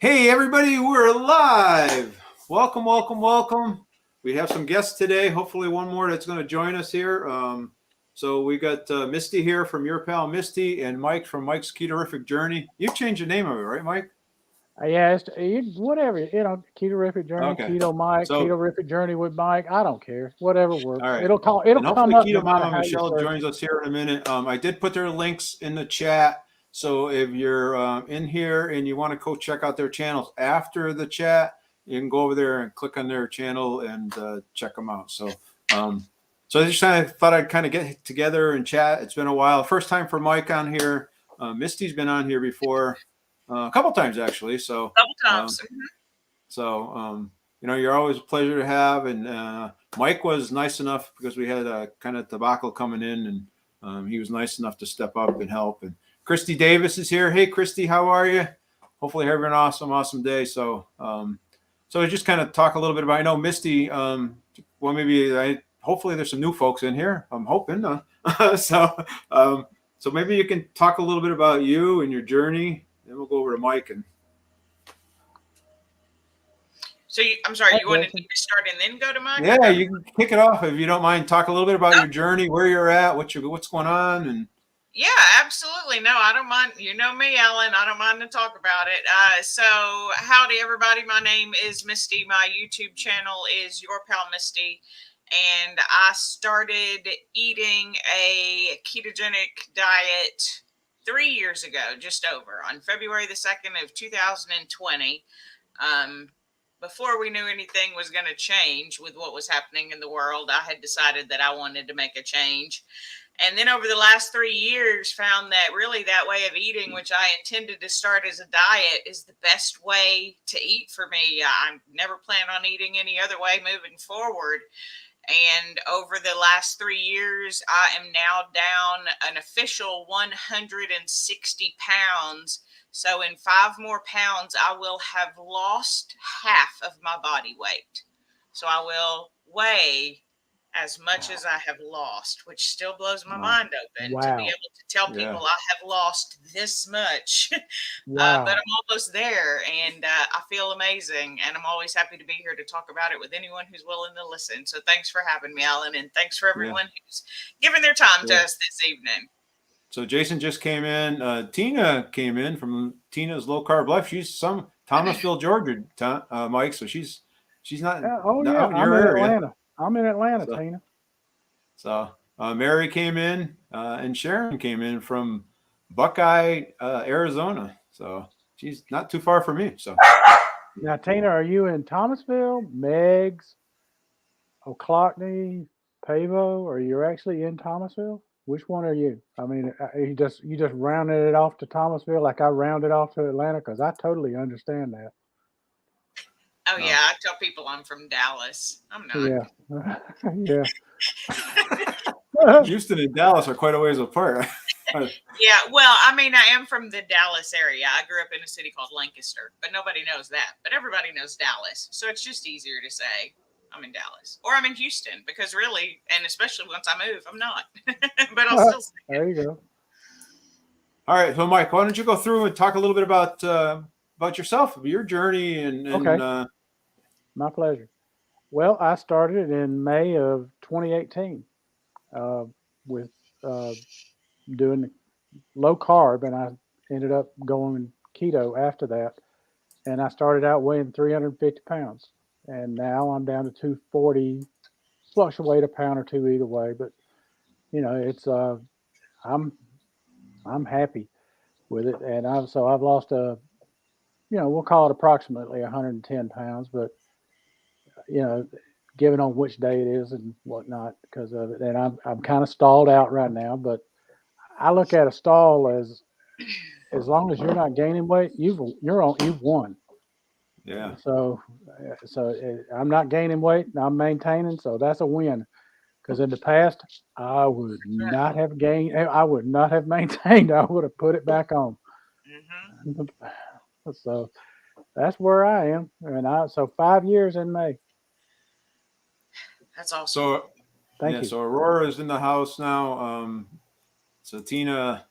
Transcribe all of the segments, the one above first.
Hey everybody, we're live. Welcome, welcome, welcome. We have some guests today. Hopefully one more that's going to join us here. So we got Misty here from Your Pal Misty and Mike from Mike's Ketorific Journey. You've changed the name of it, right, Mike? Yeah, whatever, Ketorific Journey, Okay. Keto Mike, So, Ketorific Journey with Mike. I don't care. Whatever all works. right. It'll And come hopefully up no Keto matter Mama how you Michelle search. joins us here in a minute. I did put their links in the chat. So if you're in here and you want to go check out their channels after the chat, you can go over there and click on their channel and check them out. Um, so I just kind of thought I'd kind of get together and chat. It's been a while. First time for Mike on here. Misty's been on here before, a couple times actually. Couple Um, times. so, you're always a pleasure to have. And Mike was nice enough because we had a kind of debacle coming in, and he was nice enough to step up and help. And Christy Davis is here. Hey, Christy, how are you? Hopefully having an awesome day. So just kind of talk a little bit about, I know Misty, hopefully there's some new folks in here. I'm hoping. So maybe you can talk a little bit about you and your journey. Then we'll go over to Mike and I'm sorry, you wanted Jason. to start and then go to Mike? yeah, you can kick it off if you don't mind. Talk a little bit about your journey, where you're at, what's going on, and Yeah, absolutely. No, I don't mind. You know me, Ellen. I don't mind to talk about it. So howdy, everybody. My name is Misty. My YouTube channel is Your Pal Misty. And I started eating a ketogenic diet 3 years ago, just over, on February the 2nd of 2020. Before we knew anything was going to change with what was happening in the world, I had decided that I wanted to make a change. And then over the last 3 years, found that really that way of eating, which I intended to start as a diet, is the best way to eat for me. I never plan on eating any other way moving forward. And over the last 3 years, I am now down an official 160 pounds. So in 5 more pounds, I will have lost half of my body weight. So I will weigh as much as I have lost, which still blows my mind open to be Wow. able to tell people I have lost this much. Wow. But I'm almost there, and I feel amazing, and I'm always happy to be here to talk about it with anyone who's willing to listen. So thanks for having me, Alan, and thanks for everyone who's given their time to us this evening. So Jason just came in. Tina came in from Tina's Low Carb Life. She's some Thomasville, Georgia, Mike. So she's not Oh yeah, out in I'm your in area. Atlanta. I'm in Atlanta, So, Tina. so Mary came in, and Sharon came in from Buckeye, Arizona. So she's not too far from me. So Now, Tina, are you in Thomasville, Meigs, Oclockney, Pavo, or you're actually in Thomasville? Which one are you? I mean, you just rounded it off to Thomasville like I rounded off to Atlanta, because I totally understand that. Oh, yeah, I tell people I'm from Dallas. I'm not. Yeah, yeah. Houston and Dallas are quite a ways apart. Yeah, well, I mean, I am from the Dallas area. I grew up in a city called Lancaster, but nobody knows that. But everybody knows Dallas. So it's just easier to say I'm in Dallas or I'm in Houston, because really, and especially once I move, I'm not. But I'll still say There you go. All right, so Mike, why don't you go through and talk a little bit about yourself, your journey, and Okay. My pleasure. Well, I started in May of 2018 with doing low carb, and I ended up going keto after that. And I started out weighing 350 pounds, and now I'm down to 240. Fluctuate a pound or two either way, but it's I'm I'm happy with it, and I've lost we'll call it approximately 110 pounds, but you know, given on which day it is and whatnot because of it. And I'm kind of stalled out right now, but I look at a stall as long as you're not gaining weight, you've won. yeah, So I'm not gaining weight, and I'm maintaining, so that's a win. Because in the past, I would not have gained, I would not have maintained. I would have put it back on. So that's where I am, and so 5 years in May. that's awesome. So Thank yeah, you. so Aurora is in the house now. So Tina,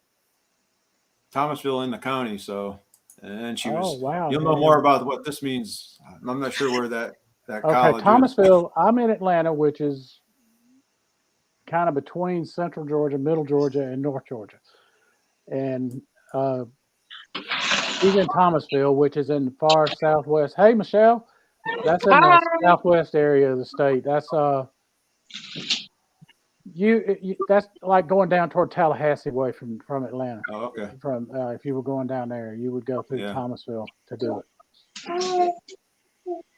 Thomasville in the county. So and she Oh, was. wow. You'll know more about what this means. I'm not sure where that Okay, college is. Thomasville. I'm in Atlanta, which is kind of between Central Georgia, Middle Georgia, and North Georgia. And she's in Thomasville, which is in the far southwest. Hey, Michelle, that's in the Hi. southwest area of the state. That's that's like going down toward Tallahassee way from Atlanta. Oh, okay. From if you were going down there, you would go through Yeah. Thomasville to do it.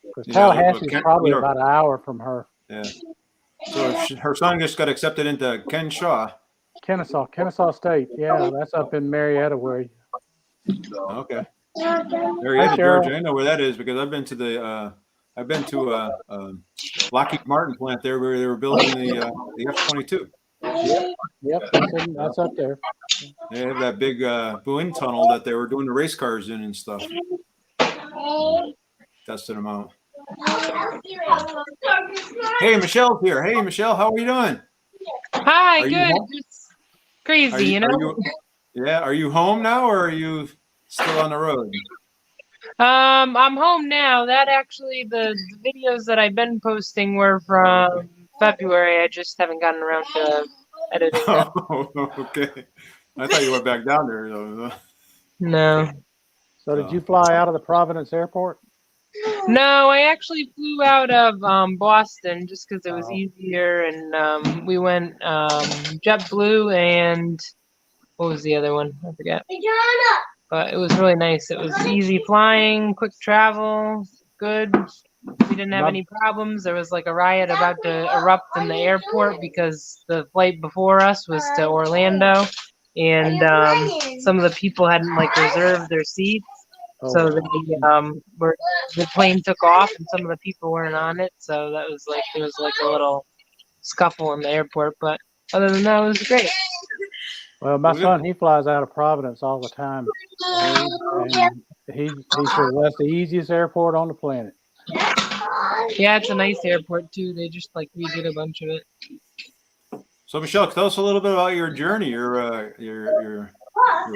Because Yeah, Tallahassee is Ken- probably you know- about an hour from her. Yeah. So her son just got accepted into Kennesaw State. Yeah, that's up in Marietta way. Okay. Hey, Marietta, Cheryl. Georgia. I know where that is because I've been to Lockheed Martin plant there where they were building the F-22. Yep, that's up there. They have that big wind tunnel that they were doing the race cars in and stuff. Testing them out. Hey, Michelle's here. Hey, Michelle, how are you doing? Hi, Are you good. home? Just crazy, you know. Are you home now or are you still on the road? I'm home now. That actually, the videos that I've been posting were from February. I just haven't gotten around to editing them. Oh, okay. I thought you went back down there. No. So did you fly out of the Providence airport? No, I actually flew out of Boston just because it was Oh. easier, and we went JetBlue and what was the other one? I forget. But it was really nice. It was easy flying, quick travel, good. We didn't have any problems. There was like a riot about to erupt in the airport because the flight before us was to Orlando, and some of the people hadn't like reserved their seats. So the plane took off and some of the people weren't on it. So that was like, there was like a little scuffle in the airport. But other than that, it was great. Well, my son, he flies out of Providence all the time. And he said that's the easiest airport on the planet. Yeah, it's a nice airport too. They just like redid a bunch of it. So Michelle, tell us a little bit about your journey, your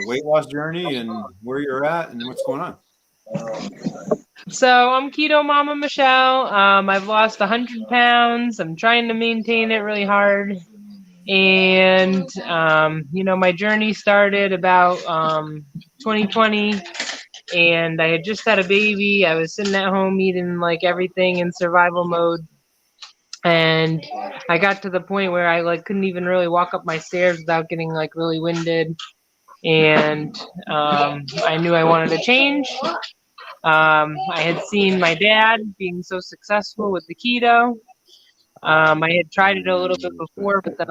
weight loss journey and where you're at and what's going on. So I'm Keto Mama Michelle. I've lost 100 pounds. I'm trying to maintain it really hard. And, my journey started about 2020, and I had just had a baby. I was sitting at home eating like everything in survival mode. And I got to the point where I like couldn't even really walk up my stairs without getting like really winded. And I knew I wanted to change. I had seen my dad being so successful with the keto. I had tried it a little bit before, but then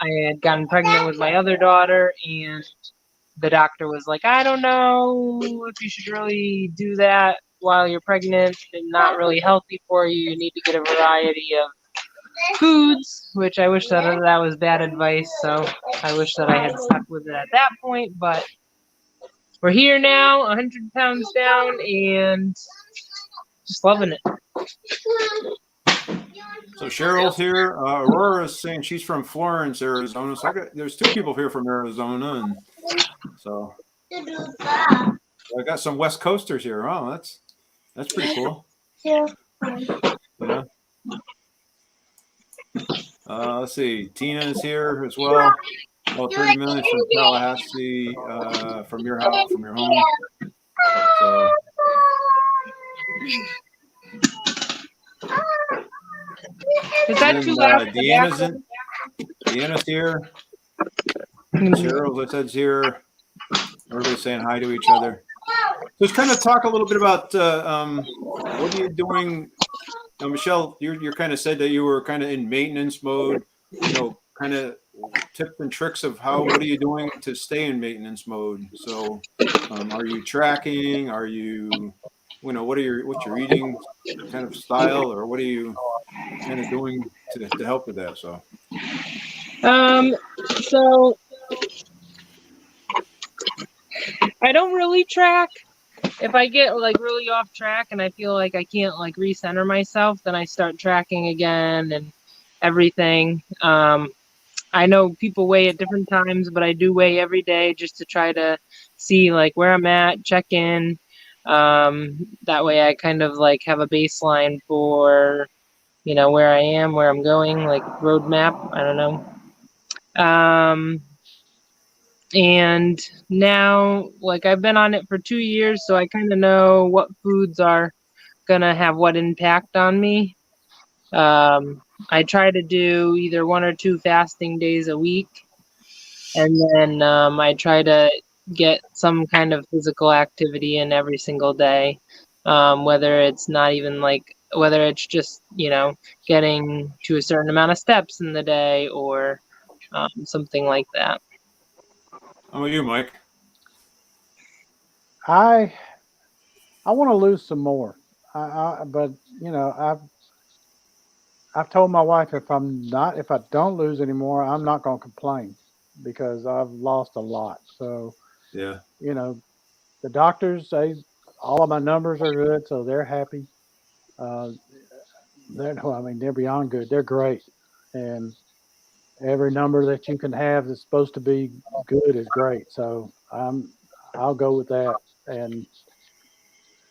I had gotten pregnant with my other daughter, and the doctor was like, I don't know if you should really do that while you're pregnant. It's not really healthy for you. You need to get a variety of foods, which I wish that was bad advice. So I wish that I had stuck with it at that point, but we're here now, 100 pounds down, and just loving it. So Cheryl's here. Aurora's saying she's from Florence, Arizona. So there's two people here from Arizona, and so I got some West Coasters here. Oh, that's pretty cool. Yeah. Let's see. Tina is here as well. Oh, 30 minutes from Tallahassee, from your house, from your home. So. Is that too loud? Deanna's here. Cheryl, I said, is here. Everybody's saying hi to each other. Just kind of talk a little bit about what are you doing? Michelle, you kind of said that you were kind of in maintenance mode, kind of tips and tricks of what are you doing to stay in maintenance mode? So are you tracking? Are you, what's your eating kind of style, or what are you kind of doing to help with that? So I don't really track. If I get like really off track and I feel like I can't like recenter myself, then I start tracking again and everything. I know people weigh at different times, but I do weigh every day just to try to see like where I'm at, check in. That way I kind of like have a baseline for, you know, where I am, where I'm going, like roadmap. I don't know. And now, like, I've been on it for 2 years, so I kind of know what foods are gonna have what impact on me. I try to do either 1 or 2 fasting days a week, and then I try to get some kind of physical activity in every single day, whether it's not even like, whether it's just, you know, getting to a certain amount of steps in the day or something like that. How about you, Mike? I want to lose some more. But you know, I've told my wife if I don't lose anymore, I'm not going to complain because I've lost a lot. So Yeah. you know, the doctors say all of my numbers are good, so they're happy. Uh, they're beyond good. They're great, and every number that you can have that's supposed to be good is great. So I'll go with that. And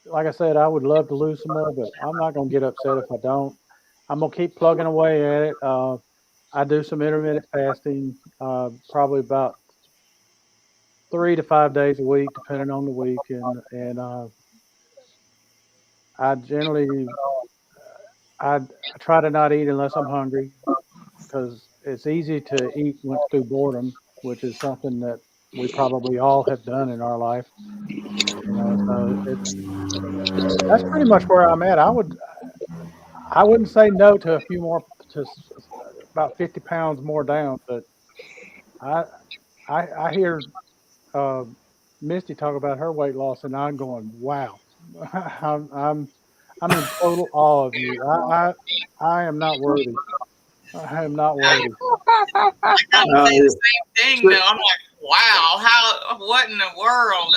like I said, I would love to lose some more, but I'm not going to get upset if I don't. I'm going to keep plugging away at it. I do some intermittent fasting, probably about 3 to 5 days a week, depending on the week, and I generally I try to not eat unless I'm hungry because it's easy to eat through boredom, which is something that we probably all have done in our life. You know, so that's pretty much where I'm at. I wouldn't say no to a few more, about 50 pounds more down, but I I hear uh, Misty talk about her weight loss, and I'm going, wow, I'm I'm I'm in total awe of you. I am not worthy. I am not worthy. I kind of Uh, say the same thing though. I'm like, wow, what in the world?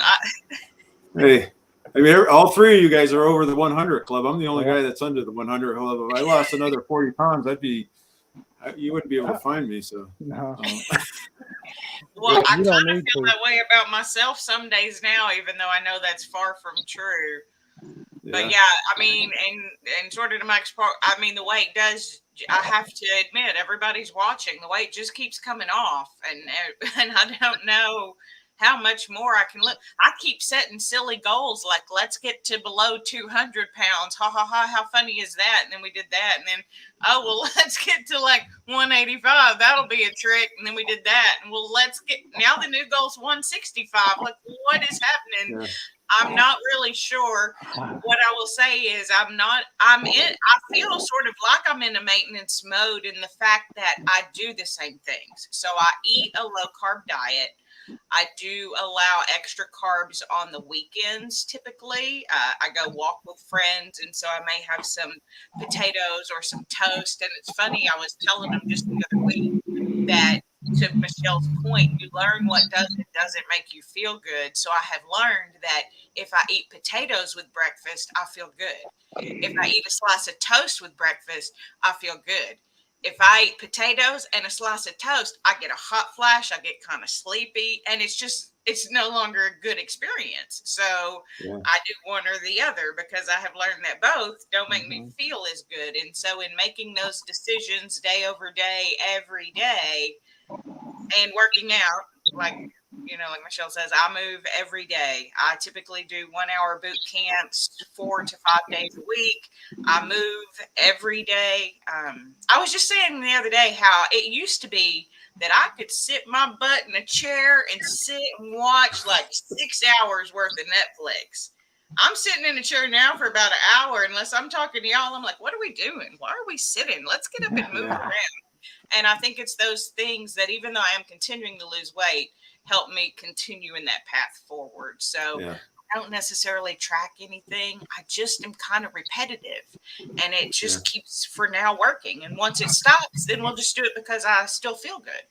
hey, I mean, all three of you guys are over the 100 club. I'm the only Yeah. guy that's under the 100 club. If I lost another 40 pounds, you wouldn't be able to find me. So, No, Well, yeah, I you kind don't of need feel to. that way about myself some days now, even though I know that's far from true. But yeah, yeah, I mean, and sort of to Mike's part, I mean, the weight does. I have to admit, everybody's watching. The weight just keeps coming off, and I don't know how much more I can look. I keep setting silly goals like, let's get to below 200 pounds. Ha ha ha! How funny is that? And then we did that, and then oh well, let's get to like 185. That'll be a trick. And then we did that, and well, let's get now the new goal's 165. Like, what is happening? yeah, I'm not really sure. What I will say is I feel sort of like I'm in a maintenance mode in the fact that I do the same things. So I eat a low carb diet. I do allow extra carbs on the weekends typically. I go walk with friends, and so I may have some potatoes or some toast. And it's funny, I was telling them just the other week that, to Michelle's point, you learn what does and doesn't make you feel good. So I have learned that if I eat potatoes with breakfast, I feel good. If I eat a slice of toast with breakfast, I feel good. If I eat potatoes and a slice of toast, I get a hot flash, I get kind of sleepy, and it's no longer a good experience. So yeah, I do one or the other because I have learned that both don't make me Hmm. feel as good. And so in making those decisions day over day, every day, and working out, like like Michelle says, I move every day. I typically do 1 hour boot camps 4 to 5 days a week. I move every day. I was just saying the other day how it used to be that I could sit my butt in a chair and sit and watch like 6 hours worth of Netflix. I'm sitting in a chair now for about an hour, unless I'm talking to y'all. I'm like, what are we doing? Why are we sitting? Let's get up and move yeah, around. And I think it's those things that, even though I am continuing to lose weight, help me continue in that path forward. So yeah. I don't necessarily track anything. I just am kind of repetitive, and it just keeps for now working. And once it stops, then we'll just do it because I still feel good.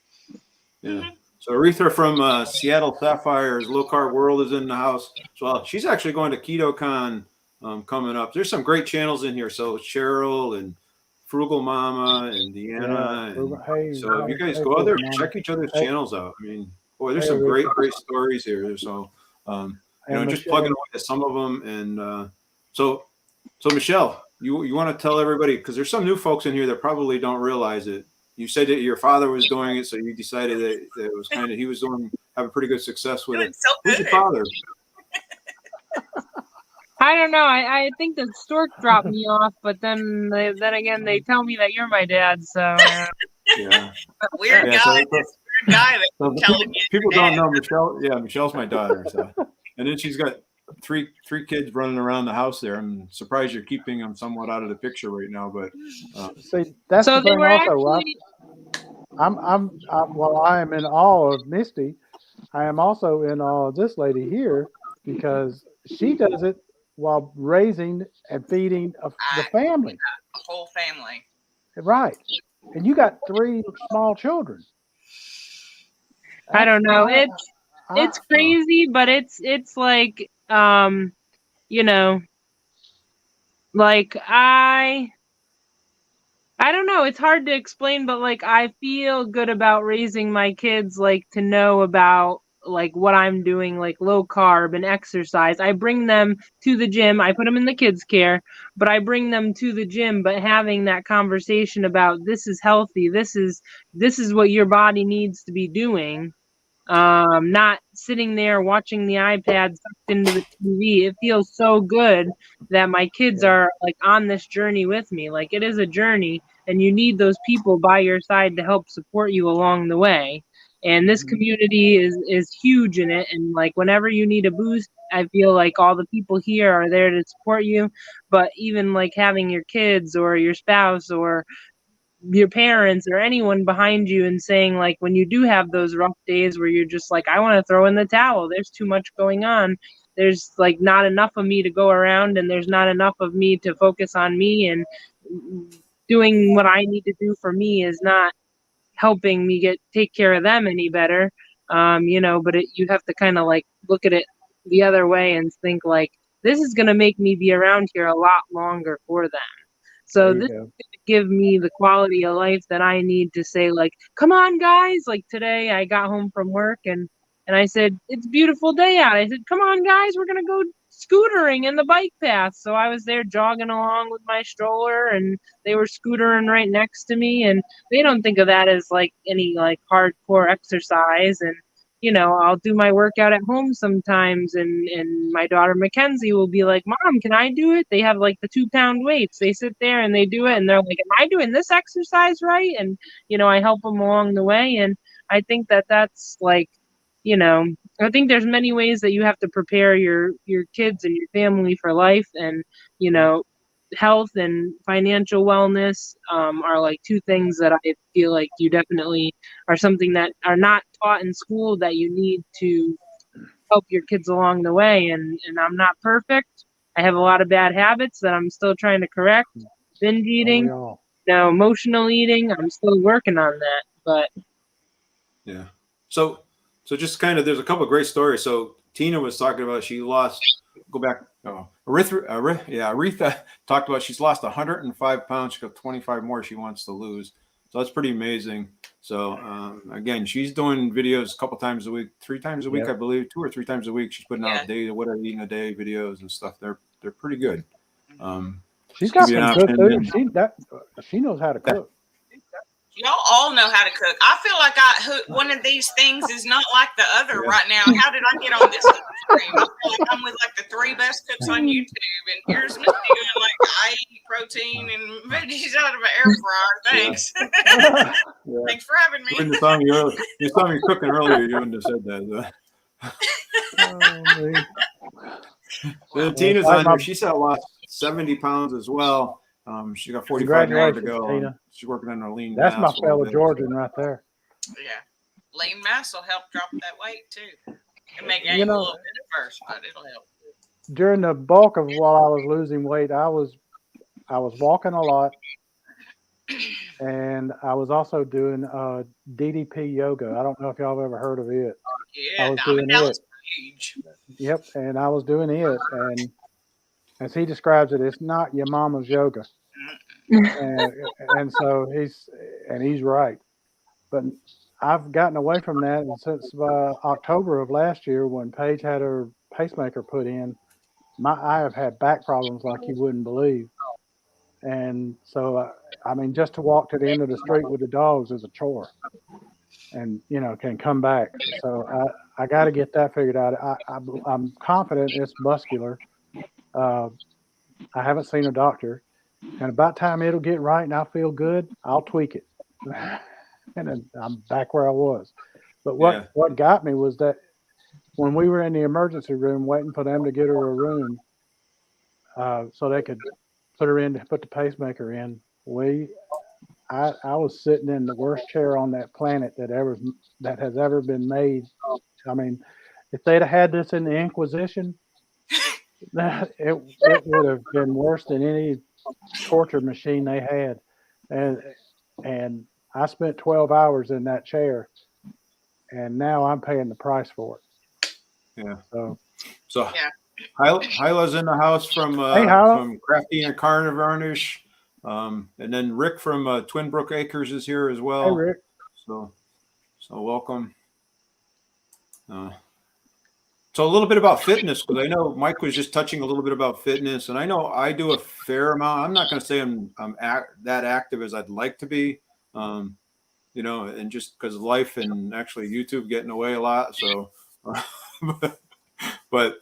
Yeah. So Aretha from Seattle Sapphire's Low Carb World is in the house as well. She's actually going to KetoCon coming up. There's some great channels in here. So Cheryl and Frugal Mama and Yeah. Deanna. And Hey, so if you guys hey, go out there, Mama. check each other's Hey, channels out. I mean, boy, there's hey, some Rick. great stories here. So Just plugging away at some of them. And so Michelle, you want to tell everybody, because there's some new folks in here that probably don't realize it. You said that your father was doing it, so you decided that it was kind of, he was having pretty good success with it. So Who's your father? I don't know. I think the stork dropped me off, but then again, they tell me that you're my dad. So Yeah. Weird guy. This weird guy that's telling you. People don't know Michelle. Yeah, Michelle's my daughter. So, and then she's got three kids running around the house there. I'm surprised you're keeping them somewhat out of the picture right now, but see, that's so the thing. Also, actually... while I am in awe of Misty, I am also in awe of this lady here, because she does it while raising and feeding the family. A whole family. Right. And you got 3 small children. I don't know. It's crazy, but it's like, like I don't know. It's hard to explain, but like I feel good about raising my kids, like to know about like what I'm doing, like low carb and exercise. I bring them to the gym. I put them in the kids' care, but I bring them to the gym, but having that conversation about this is healthy. This is what your body needs to be doing. Not sitting there watching the iPad sucked into the TV. It feels so good that my kids are like on this journey with me. Like it is a journey, and you need those people by your side to help support you along the way. And this community is huge in it. And like whenever you need a boost, I feel like all the people here are there to support you. But even like having your kids or your spouse or your parents or anyone behind you and saying like when you do have those rough days where you're just like, I want to throw in the towel, there's too much going on, there's like not enough of me to go around, and there's not enough of me to focus on me, and doing what I need to do for me is not helping me take care of them any better. But you have to kind of like look at it the other way and think like, this is going to make me be around here a lot longer for them. So this is going to give me the quality of life that I need to say, like, come on, guys. Like today I got home from work and I said, it's a beautiful day out. I said, come on, guys, we're going to go scootering in the bike path. So I was there jogging along with my stroller, and they were scootering right next to me. And they don't think of that as like any like hardcore exercise. And I'll do my workout at home sometimes, and my daughter Mackenzie will be like, Mom, can I do it? They have like the 2-pound weights. They sit there and they do it, and they're like, am I doing this exercise right? And I help them along the way. And I think that's like, I think there's many ways that you have to prepare your kids and your family for life, and health and financial wellness are like 2 things that I feel like you definitely are something that are not taught in school that you need to help your kids along the way. And I'm not perfect. I have a lot of bad habits that I'm still trying to correct. Binge eating, emotional eating. I'm still working on that. But yeah. So just kind of, there's a couple of great stories. So Tina was talking about she lost. Go back. Aretha talked about she's lost 105 pounds. She's got 25 more she wants to lose. So that's pretty amazing. So again, she's doing videos a couple times a week, 3 times a week, I believe, 2 or 3 times a week. She's putting out what I'm eating a day videos and stuff. They're pretty good. She's got some good food. She knows how to cook. Y'all all know how to cook. I feel like one of these things is not like the other right now. How did I get on this stream? I feel like I'm with like the 3 best cooks on YouTube, and here's Misty doing like I eat protein and veggies out of an air fryer. Thanks. Thanks for having me. You saw me cooking earlier. You wouldn't have said that. Tina's on there. She said lost 70 pounds as well. She got 45 more to go. Tina. She's working on her lean. That's my fellow Georgian right there. Yeah, lean mass will help drop that weight too. It may gain a little bit at first, but it'll help. During the bulk of while I was losing weight, I was walking a lot, and I was also doing DDP yoga. I don't know if y'all have ever heard of it. Yeah, I was doing it. Huge. Yep, and I was doing it, and as he describes it, it's not your mama's yoga. And so he's right. But I've gotten away from that since October of last year when Paige had her pacemaker put in. I have had back problems like you wouldn't believe. And so, I mean, just to walk to the end of the street with the dogs is a chore, and can come back. So I got to get that figured out. I'm confident it's muscular. I haven't seen a doctor, and about time it'll get right and I feel good, I'll tweak it, and then I'm back where I was. But what got me was that when we were in the emergency room waiting for them to get her a room, so they could put the pacemaker in, I was sitting in the worst chair on that planet that has ever been made. I mean, if they'd have had this in the Inquisition, it would have been worse than any torture machine they had. And I spent 12 hours in that chair, and now I'm paying the price for it. Yeah. So yeah. Hyla's in the house from Crafty Carnivore-ish, and then Rick from Twin Brook Acres is here as well. Hey, Rick. So welcome. So a little bit about fitness, because I know Mike was just touching a little bit about fitness, and I know I do a fair amount. I'm not going to say I'm that active as I'd like to be, and just because of life and actually YouTube getting away a lot. So, but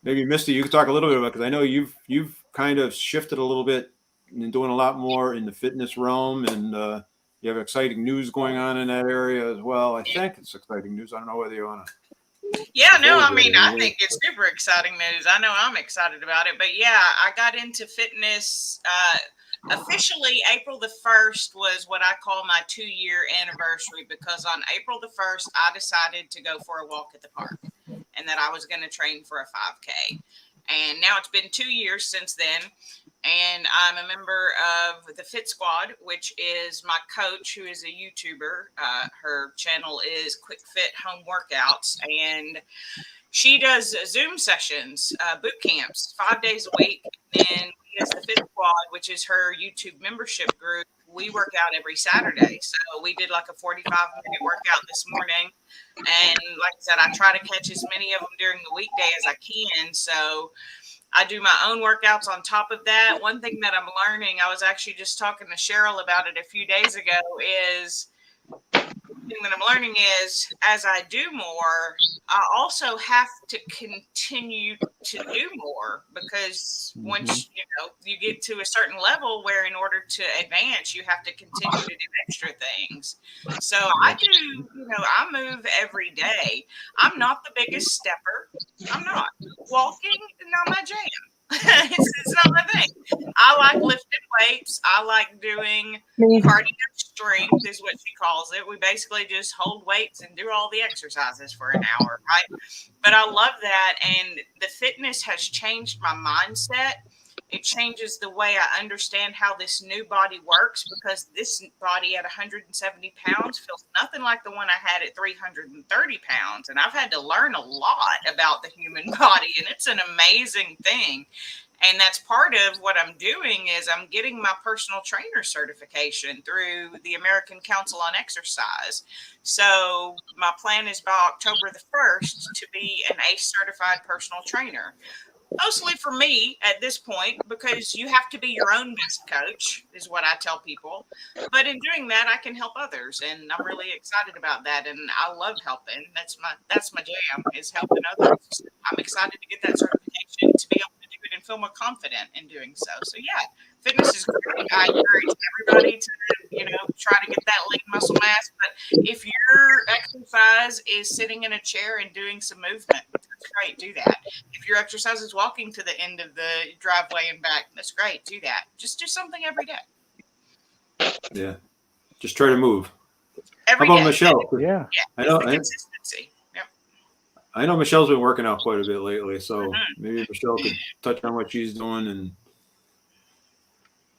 maybe Misty, you could talk a little bit about, because I know you've kind of shifted a little bit and doing a lot more in the fitness realm, and you have exciting news going on in that area as well. I think it's exciting news. I don't know whether you want to. Yeah, no, I mean, I think it's super exciting news. I know I'm excited about it, but yeah, I got into fitness officially April the 1st was what I call my 2-year anniversary, because on April the 1st, I decided to go for a walk at the park and that I was going to train for a 5K. And now it's been 2 years since then. And I'm a member of the Fit Squad, which is my coach, who is a YouTuber. Her channel is Quick Fit Home Workouts, and she does Zoom sessions, boot camps, 5 days a week. And we, as the Fit Squad, which is her YouTube membership group, we work out every Saturday. So we did like a 45-minute workout this morning. And like I said, I try to catch as many of them during the weekday as I can. So I do my own workouts on top of that. One thing that I'm learning, I was actually just talking to Cheryl about it a few days ago, is the thing that I'm learning is as I do more, I also have to continue to do more, because once you get to a certain level where in order to advance, you have to continue to do extra things. So I do, I move every day. I'm not the biggest stepper. I'm not. Walking, not my jam. It's not my thing. I like lifting weights. I like doing cardio strength, is what she calls it. We basically just hold weights and do all the exercises for an hour, right? But I love that. And the fitness has changed my mindset. It changes the way I understand how this new body works, because this body at 170 pounds feels nothing like the one I had at 330 pounds. And I've had to learn a lot about the human body, and it's an amazing thing. And that's part of what I'm doing is I'm getting my personal trainer certification through the American Council on Exercise. So my plan is by October the 1st to be an ACE certified personal trainer. Mostly for me at this point, because you have to be your own best coach, is what I tell people. But in doing that, I can help others, and I'm really excited about that. And I love helping. That's my jam, is helping others. I'm excited to get that certification, to be able to do it and feel more confident in doing so. So yeah, fitness is great. I encourage everybody to try to get that lean muscle mass. But if your exercise is sitting in a chair and doing some movement, that's great, do that. If your exercise is walking to the end of the driveway and back, that's great, do that. Just do something every day. Yeah, just try to move. Every How about day. Michelle? Yeah, I know. Consistency. Yep. I know Michelle's been working out quite a bit lately, so maybe Michelle could touch on what she's doing. And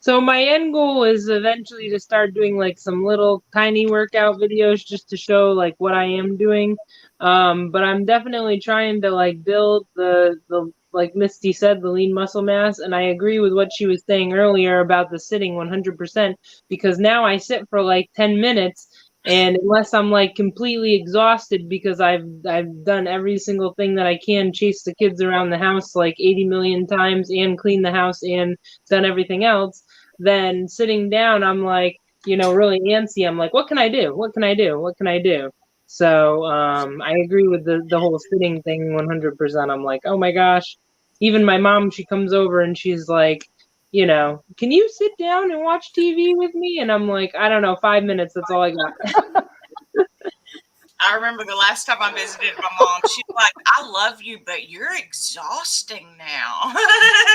so my end goal is eventually to start doing like some little tiny workout videos just to show like what I am doing. But I'm definitely trying to like build the like Misty said, the lean muscle mass. And I agree with what she was saying earlier about the sitting 100%, because now I sit for like 10 minutes And unless I'm like completely exhausted because I've done every single thing that I can, chase the kids around the house like 80 million times and clean the house and done everything else, then sitting down, I'm like, really antsy. I'm like, what can I do? What can I do? What can I do? So I agree with the whole sitting thing 100%. I'm like, oh my gosh. Even my mom, she comes over and she's like, can you sit down and watch TV with me? And I'm like, I don't know, 5 minutes. That's all I got. I remember the last time I visited my mom, she's like, I love you, but you're exhausting now.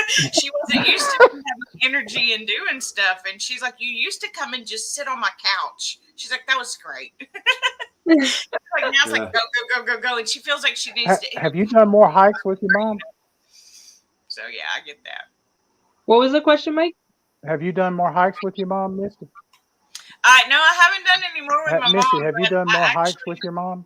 She wasn't used to having energy and doing stuff. And she's like, you used to come and just sit on my couch. She's like, that was great. Like, now it's like, go, go, go, go, go. And she feels like she needs to. Have you done more hikes with your mom? So, yeah, I get that. What was the question, Mike? Have you done more hikes with your mom, Misty? No, I haven't done any more with my Misty, mom. have you done more hikes with your mom?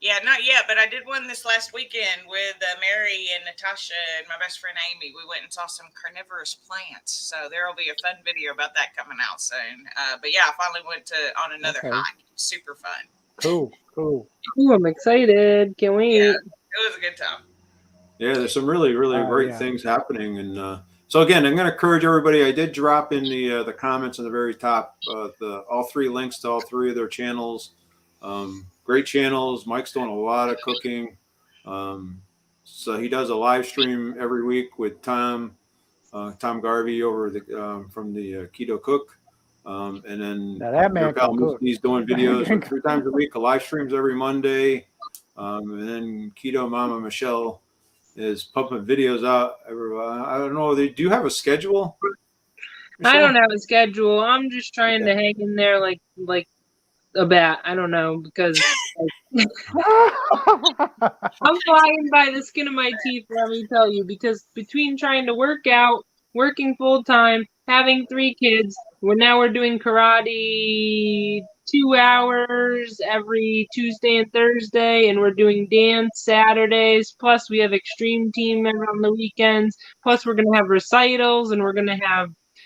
Yeah, not yet, but I did one this last weekend with Mary and Natasha and my best friend Amy. We went and saw some carnivorous plants. So there will be a fun video about that coming out soon. But yeah, I finally went on another hike. Super fun. Cool. Ooh, I'm excited. Can't wait. Yeah, it was a good time. Yeah, there's some really, really great things happening. And so again, I'm going to encourage everybody. I did drop in the comments on the very top all 3 links to all 3 of their channels. Great channels. Mike's doing a lot of cooking. So he does a live stream every week with Tom Garvey over from the Keto Cook. And then now that man can cook. He's doing videos 3 times a week, live streams every Monday. And then Keto Mama Michelle is pumping videos out. I don't know. Do you have a schedule? I don't have a schedule. I'm just trying to hang in there like a bat. I don't know, because I'm flying by the skin of my teeth, let me tell you, because between trying to work out, working full time, having 3 kids, we're doing karate 2 hours every Tuesday and Thursday, and we're doing dance Saturdays, plus we have extreme team on the weekends, plus we're going to have recitals, and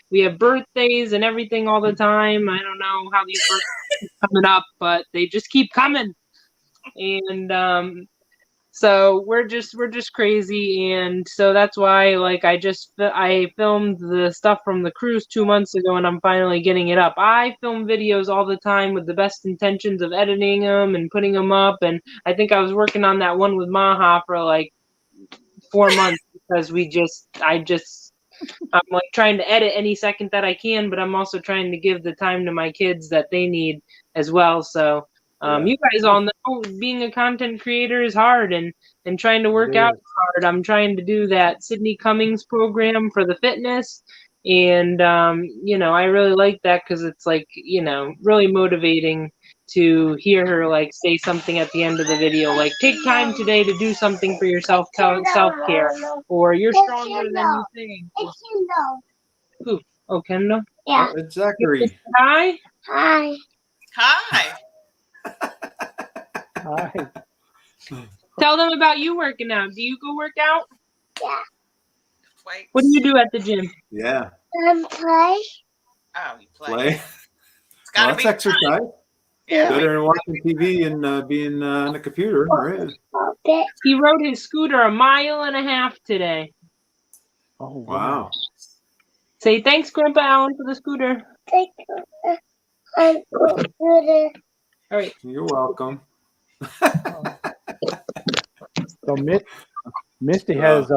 we have birthdays and everything all the time. I don't know how these birthdays are coming up, but they just keep coming. And so we're just crazy, and so that's why I filmed the stuff from the cruise 2 months ago, and I'm finally getting it up. I film videos all the time with the best intentions of editing them and putting them up, and I think I was working on that one with Maha for like 4 months because I'm like trying to edit any second that I can, but I'm also trying to give the time to my kids that they need as well. So you guys all know being a content creator is hard, and trying to work out is hard. I'm trying to do that Sydney Cummings program for the fitness, and I really like that because it's like really motivating to hear her like say something at the end of the video, like take time today to do something for yourself, self-care, or you're stronger than you think. It's Kendall. Who? Oh, Kendall? Yeah. It's Zachary. Hi. Hi. Hi. Hi. Tell them about you working out. Do you go work out? Yeah. Wait. What do you do at the gym? Yeah. Play. Oh, you play. Play. It's gotta That's be exercise. fun. Yeah. Better than watching TV and being on the computer, right? He rode his scooter 1.5 miles today. Oh, Wow. Say thanks, Grandpa Alan, for the scooter. Take All right. You're welcome. So Misty has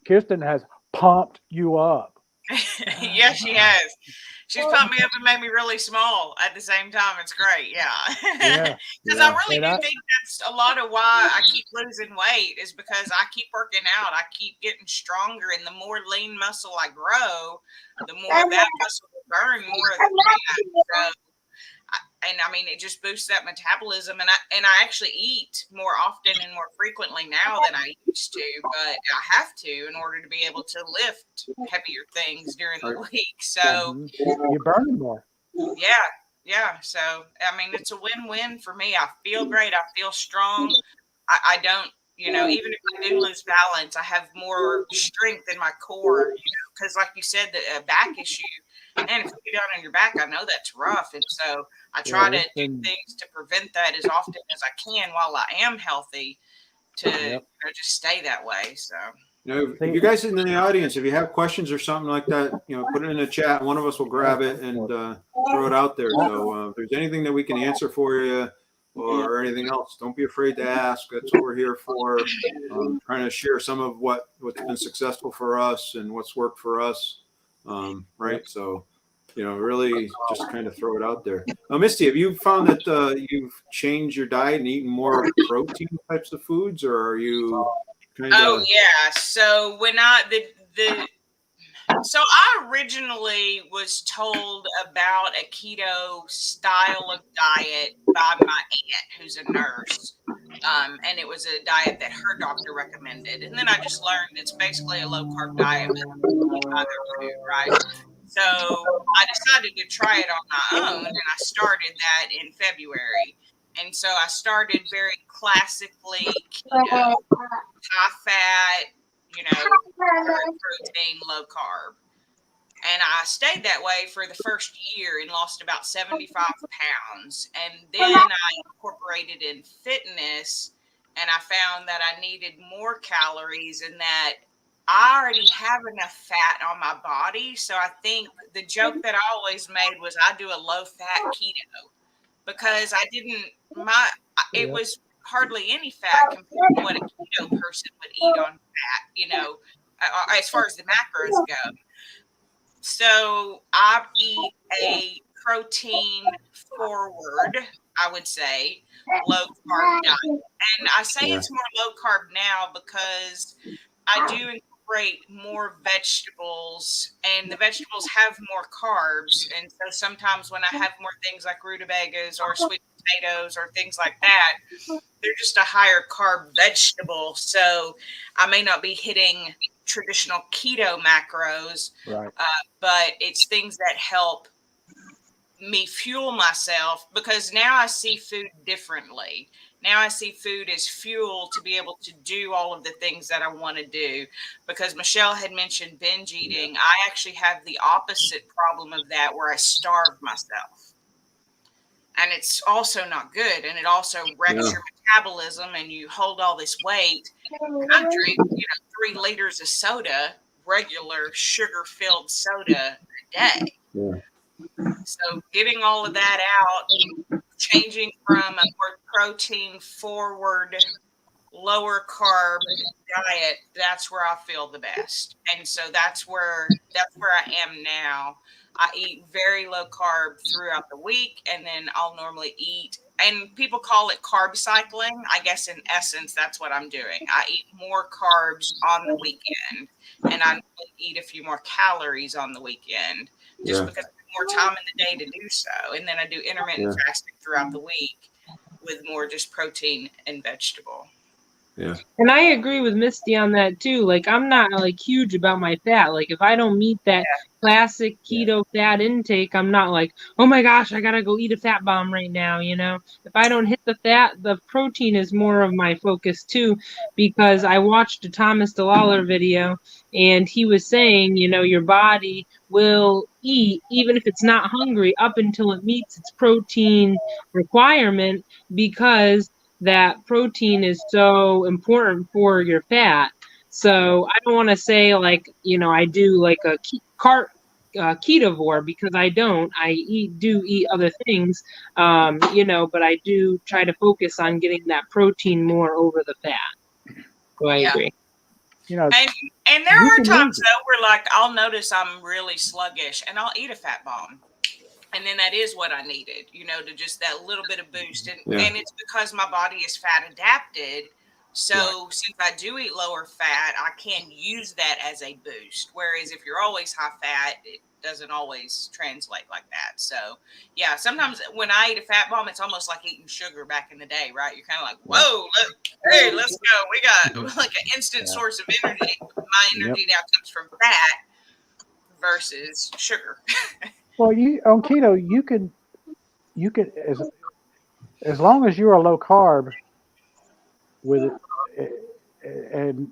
Kirsten has pumped you up. Yeah, she has. She's pumped me up and made me really small at the same time. It's great. Yeah. Because I really do think that's a lot of why I keep losing weight is because I keep working out. I keep getting stronger. And the more lean muscle I grow, the more that muscle will burn more of the fat. And I mean, it just boosts that metabolism. And I actually eat more often and more frequently now than I used to, but I have to in order to be able to lift heavier things during the week. So you're burning more. Yeah. So, I mean, it's a win-win for me. I feel great. I feel strong. I don't You know, even if I do lose balance, I have more strength in my core, because like you said, the back issue, and if you get down on your back, I know that's rough. And so I try to do things to prevent that as often as I can while I am healthy to just stay that way. So, if you guys in the audience, if you have questions or something like that, put it in the chat. One of us will grab it and throw it out there. So if there's anything that we can answer for you or anything else, don't be afraid to ask. That's what we're here for. Trying to share some of what's been successful for us and what's worked for us. Right. So, really just kind of throw it out there. Misty, have you found that you've changed your diet and eaten more protein types of foods, or are you kind of? Oh yeah. So when so I originally was told about a keto style of diet by my aunt, who's a nurse. And it was a diet that her doctor recommended. And then I just learned it's basically a low carb diet with other food, right? So I decided to try it on my own, and I started that in February. And so I started very classically keto, high fat, protein, low carb. And I stayed that way for the first year and lost about 75 pounds. And then I incorporated in fitness, and I found that I needed more calories and that I already have enough fat on my body. So I think the joke that I always made was I do a low fat keto, because it was hardly any fat compared to what a keto person would eat on fat, as far as the macros go. So I eat a protein forward, I would say, low carb diet. And I say it's more low carb now because I do incorporate more vegetables, and the vegetables have more carbs. And so sometimes when I have more things like rutabagas or sweet potatoes or things like that, they're just a higher carb vegetable. So I may not be hitting traditional keto macros, Right. but it's things that help me fuel myself, because now I see food differently. Now I see food as fuel to be able to do all of the things that I want to do. Because Michelle had mentioned binge eating. I actually have the opposite problem of that, where I starve myself. And it's also not good. And it also wrecks your metabolism, and you hold all this weight. And I drink, 3 liters of soda, regular sugar-filled soda a day. Yeah. So getting all of that out, changing from a more protein forward, lower carb diet, that's where I feel the best. And so that's where I am now. I eat very low carb throughout the week, and then I'll normally eat, and people call it carb cycling. I guess in essence, that's what I'm doing. I eat more carbs on the weekend, and I eat a few more calories on the weekend, just because I have more time in the day to do so. And then I do intermittent fasting throughout the week with more just protein and vegetable. Yeah. And I agree with Misty on that too. Like, I'm not like huge about my fat. Like, if I don't meet that classic keto fat intake, I'm not like, oh my gosh, I gotta go eat a fat bomb right now. If I don't hit the fat, the protein is more of my focus too, because I watched a Thomas DeLawler video, and he was saying, your body will eat even if it's not hungry up until it meets its protein requirement, because that protein is so important for your fat. So I don't want to say like, I do like a ketovore, because I don't. I do eat other things, but I do try to focus on getting that protein more over the fat. So I agree. And there are times though where like I'll notice I'm really sluggish, and I'll eat a fat bomb. And then that is what I needed, to just that little bit of boost. And it's because my body is fat adapted. So since I do eat lower fat, I can use that as a boost. Whereas if you're always high fat, it doesn't always translate like that. So yeah, sometimes when I eat a fat bomb, it's almost like eating sugar back in the day, right? You're kind of like, whoa, let's go. We got like an instant source of energy. My energy now comes from fat versus sugar. Well, on keto, you can as long as you're a low carb with it, and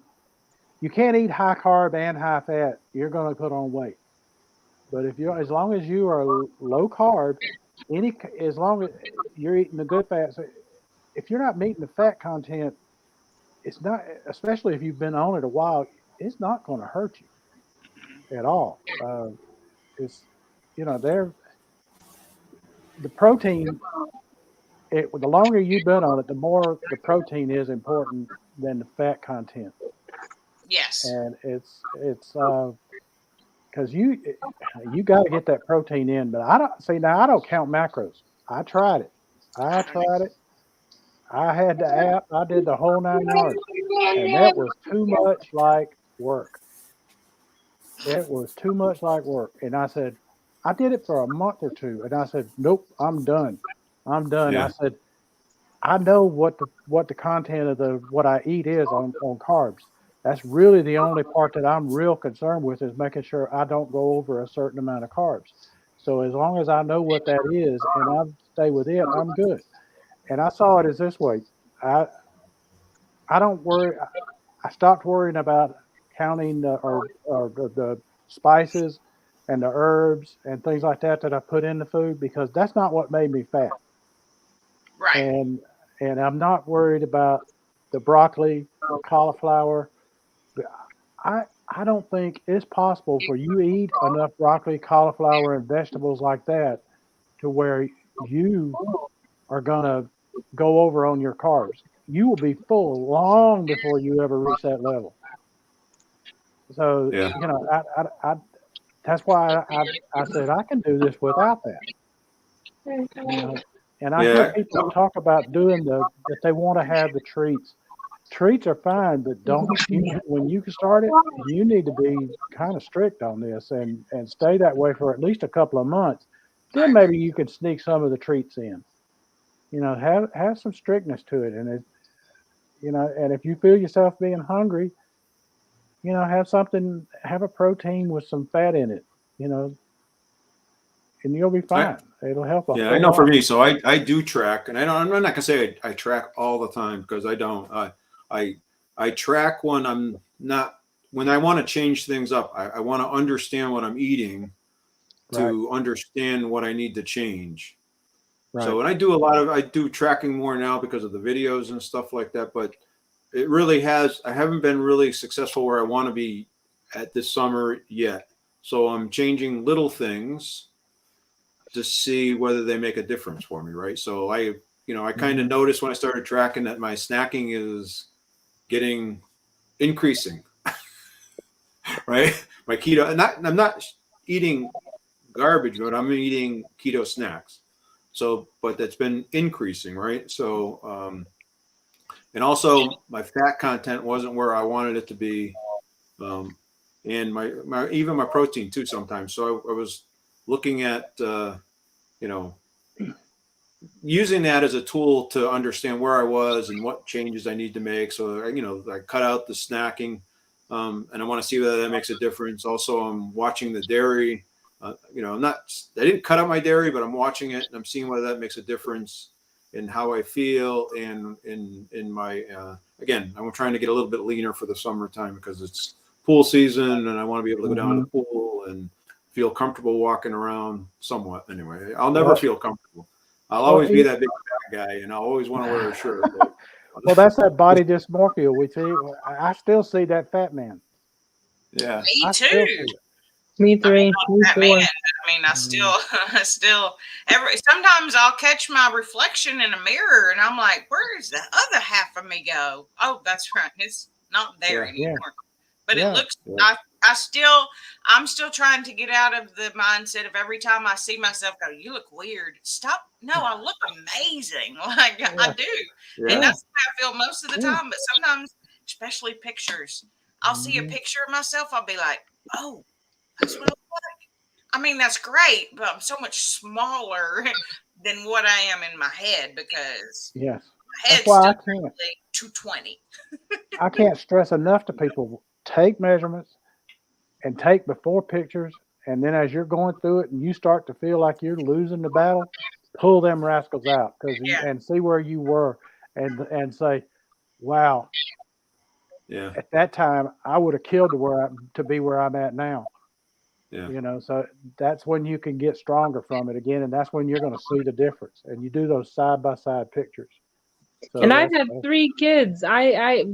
you can't eat high carb and high fat. You're going to put on weight. But as long as you are low carb, as long as you're eating the good fats, if you're not meeting the fat content, it's not, especially if you've been on it a while, it's not going to hurt you at all. It's, the protein, the longer you've been on it, the more the protein is important than the fat content. Yes. And it's because you got to get that protein in. But I don't count macros. I tried it. I had the app. I did the whole 9 yards, and that was too much like work. It was too much like work. And I said, I did it for a month or two, and I said, nope, I'm done. Yeah. I said, I know what the content of what I eat is on carbs. That's really the only part that I'm real concerned with, is making sure I don't go over a certain amount of carbs. So as long as I know what that is and I stay with it, I'm good. And I saw it as this way. I don't worry. I stopped worrying about counting the spices and the herbs and things like that I put in the food, because that's not what made me fat. Right. And I'm not worried about the broccoli or cauliflower. I don't think it's possible for you to eat enough broccoli, cauliflower, and vegetables like that to where you are going to go over on your carbs. You will be full long before you ever reach that level. So, Yeah. I that's why I said I can do this without that. And I hear people talk about that they want to have the treats. Treats are fine, but when you start it, you need to be kind of strict on this and stay that way for at least a couple of months. Then maybe you could sneak some of the treats in. Have some strictness to it, and and if you feel yourself being hungry, have a protein with some fat in it, and you'll be fine. It'll help. Yeah, I know for me. So I do track, and I'm not gonna say I track all the time, because I don't. I track when I'm not, when I want to change things up. I want to understand what I'm eating to understand what I need to change. Right. So, and I do tracking more now because of the videos and stuff like that, but it really I haven't been really successful where I want to be at this summer yet. So I'm changing little things to see whether they make a difference for me. Right. So I kind of noticed when I started tracking that my snacking is increasing, right? My keto, and I'm not eating garbage, but I'm eating keto snacks. So, but that's been increasing, right? So, and also my fat content wasn't where I wanted it to be. And even my protein too sometimes. So I was looking at, using that as a tool to understand where I was and what changes I need to make. So, I cut out the snacking, and I want to see whether that makes a difference. Also, I'm watching the dairy. I didn't cut out my dairy, but I'm watching it and I'm seeing whether that makes a difference in how I feel and in my, again, I'm trying to get a little bit leaner for the summertime because it's pool season and I want to be able to go down to the pool and feel comfortable walking around somewhat. Anyway, I'll never feel comfortable. I'll always be that big fat guy, and I'll always want to wear a shirt. Well, that's that body dysmorphia. I still see that fat man. Yeah, me too. Me three. Me four. Man, I mean, I still sometimes I'll catch my reflection in a mirror, and I'm like, "Where's the other half of me go?" Oh, that's right, it's not there anymore. But it looks. I'm still trying to get out of the mindset of every time I see myself go, "You look weird." Stop. No, I look amazing. Like I do, and that's how I feel most of the time. But sometimes, especially pictures, I'll see a picture of myself. I'll be like, "Oh, that's what I look like." I mean, that's great, but I'm so much smaller than what I am in my head because my head's still 220. I can't stress enough to people, take measurements and take before pictures. And then as you're going through it and you start to feel like you're losing the battle, pull them rascals out and see where you were and say, wow, Yeah. At that time, I would have killed to be where I'm at now. Yeah. You know, so that's when you can get stronger from it again, and that's when you're going to see the difference. And you do those side by side pictures. So And I've had 3 kids.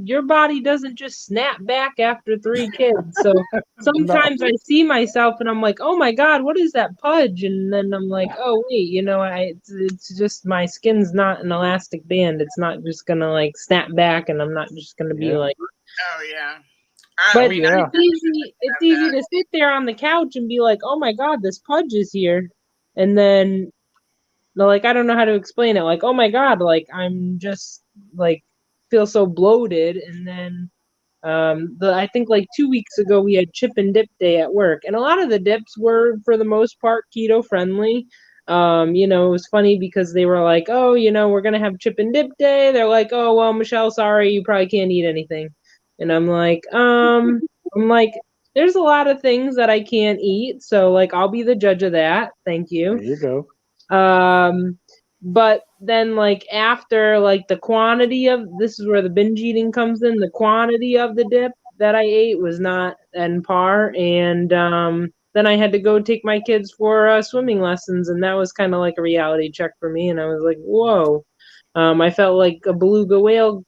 Your body doesn't just snap back after 3 kids. So sometimes I see myself and I'm like, oh my God, what is that pudge? And then I'm like, oh wait, you know, it's just my skin's not an elastic band. It's not just gonna like snap back, and I'm not just gonna be like. Oh yeah. But it's easy to sit there on the couch and be like, oh my God, this pudge is here, and then. Like, I don't know how to explain it. Like, oh my God, like I'm just like feel so bloated. And then I think like 2 weeks ago we had chip and dip day at work, and a lot of the dips were for the most part keto friendly. You know, it was funny because they were like, oh, you know, we're gonna have chip and dip day. They're like, oh well, Michelle, sorry, you probably can't eat anything. And I'm like, there's a lot of things that I can't eat, so like I'll be the judge of that. Thank you. There you go. But then like after like the quantity of this is where the binge eating comes in. The quantity of the dip that I ate was not on par, and then I had to go take my kids for swimming lessons, and that was kind of like a reality check for me. And I was like, whoa, I felt like a beluga whale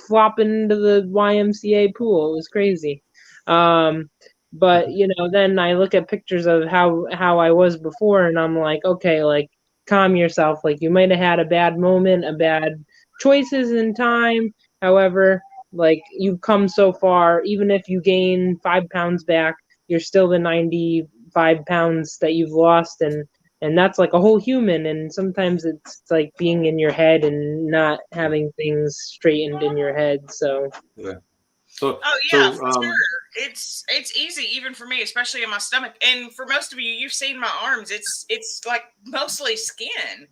flopping into the YMCA pool. It was crazy. But you know, then I look at pictures of how I was before, and I'm like, okay, like calm yourself. Like you might have had a bad moment, a bad choices in time. However, like you've come so far. Even if you gain 5 pounds back, you're still the 95 pounds that you've lost, and that's like a whole human. And sometimes it's like being in your head and not having things straightened in your head. So yeah. For sure. It's easy even for me, especially in my stomach. And for most of you, you've seen my arms. It's like mostly skin,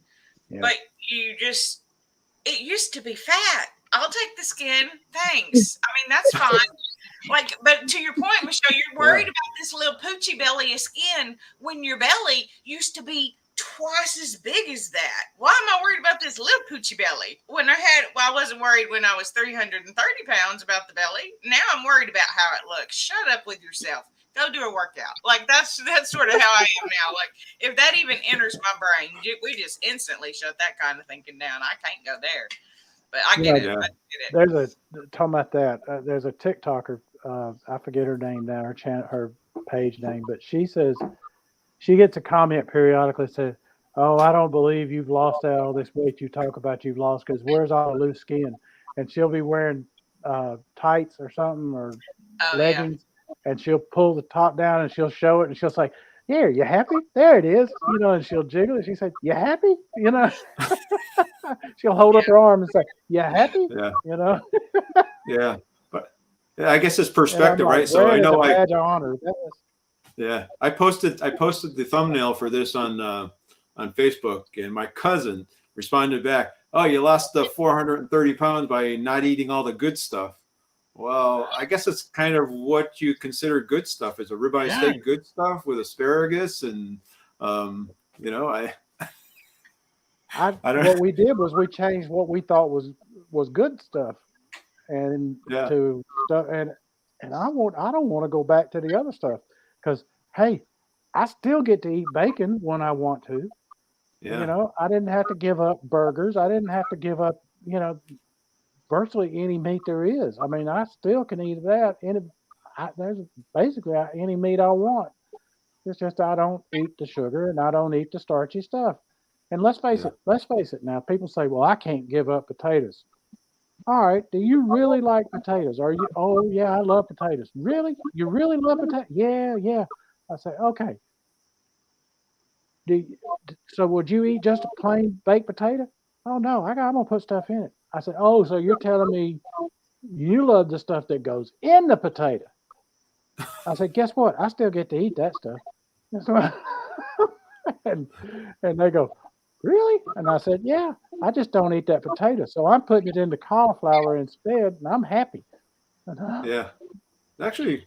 but it used to be fat. I'll take the skin, thanks. I mean, that's fine. Like, but to your point, Michelle, you're worried about this little poochy belly of skin when your belly used to be twice as big as that. Why am I worried about this little poochie belly when I wasn't worried when I was 330 pounds about the belly. Now I'm worried about how it looks. Shut up with yourself. Go do a workout. Like that's sort of how I am now. Like if that even enters my brain, we just instantly shut that kind of thinking down. I can't go there. But I get it. Yeah. I get it. Talking about that, there's a TikToker, I forget her name now, her page name, but she says, she gets a comment periodically that says, oh, I don't believe you've lost all this weight you talk about you've lost, because where's all the loose skin? And she'll be wearing tights or something, or leggings, and she'll pull the top down and she'll show it, and she'll say, here, you happy? There it is. You know, and she'll jiggle it. She said, you happy? You know, she'll hold up her arm and say, you happy? Yeah. You know? Yeah. But I guess it's perspective, right? So I know badge of honor. Yeah, I posted the thumbnail for this on Facebook, and my cousin responded back, "Oh, you lost the 430 pounds by not eating all the good stuff." Well, I guess it's kind of what you consider good stuff. Is a ribeye steak good stuff with asparagus and you know, I don't. What we did was we changed what we thought was good stuff, and to stuff, and I don't want to go back to the other stuff, because hey, I still get to eat bacon when I want to. Yeah. You know, I didn't have to give up burgers. I didn't have to give up, you know, virtually any meat there is. I mean, I still can eat that. There's basically any meat I want. It's just I don't eat the sugar and I don't eat the starchy stuff. And let's face it now. People say, well, I can't give up potatoes. All right. Do you really like potatoes? Are you? Oh, yeah, I love potatoes. Really? You really love potatoes? Yeah. I say, okay. So would you eat just a plain baked potato? Oh, no, I'm going to put stuff in it. I said, oh, so you're telling me you love the stuff that goes in the potato. I said, guess what? I still get to eat that stuff. And they go, really? And I said, yeah, I just don't eat that potato. So I'm putting it into cauliflower instead, and I'm happy. Yeah. Actually,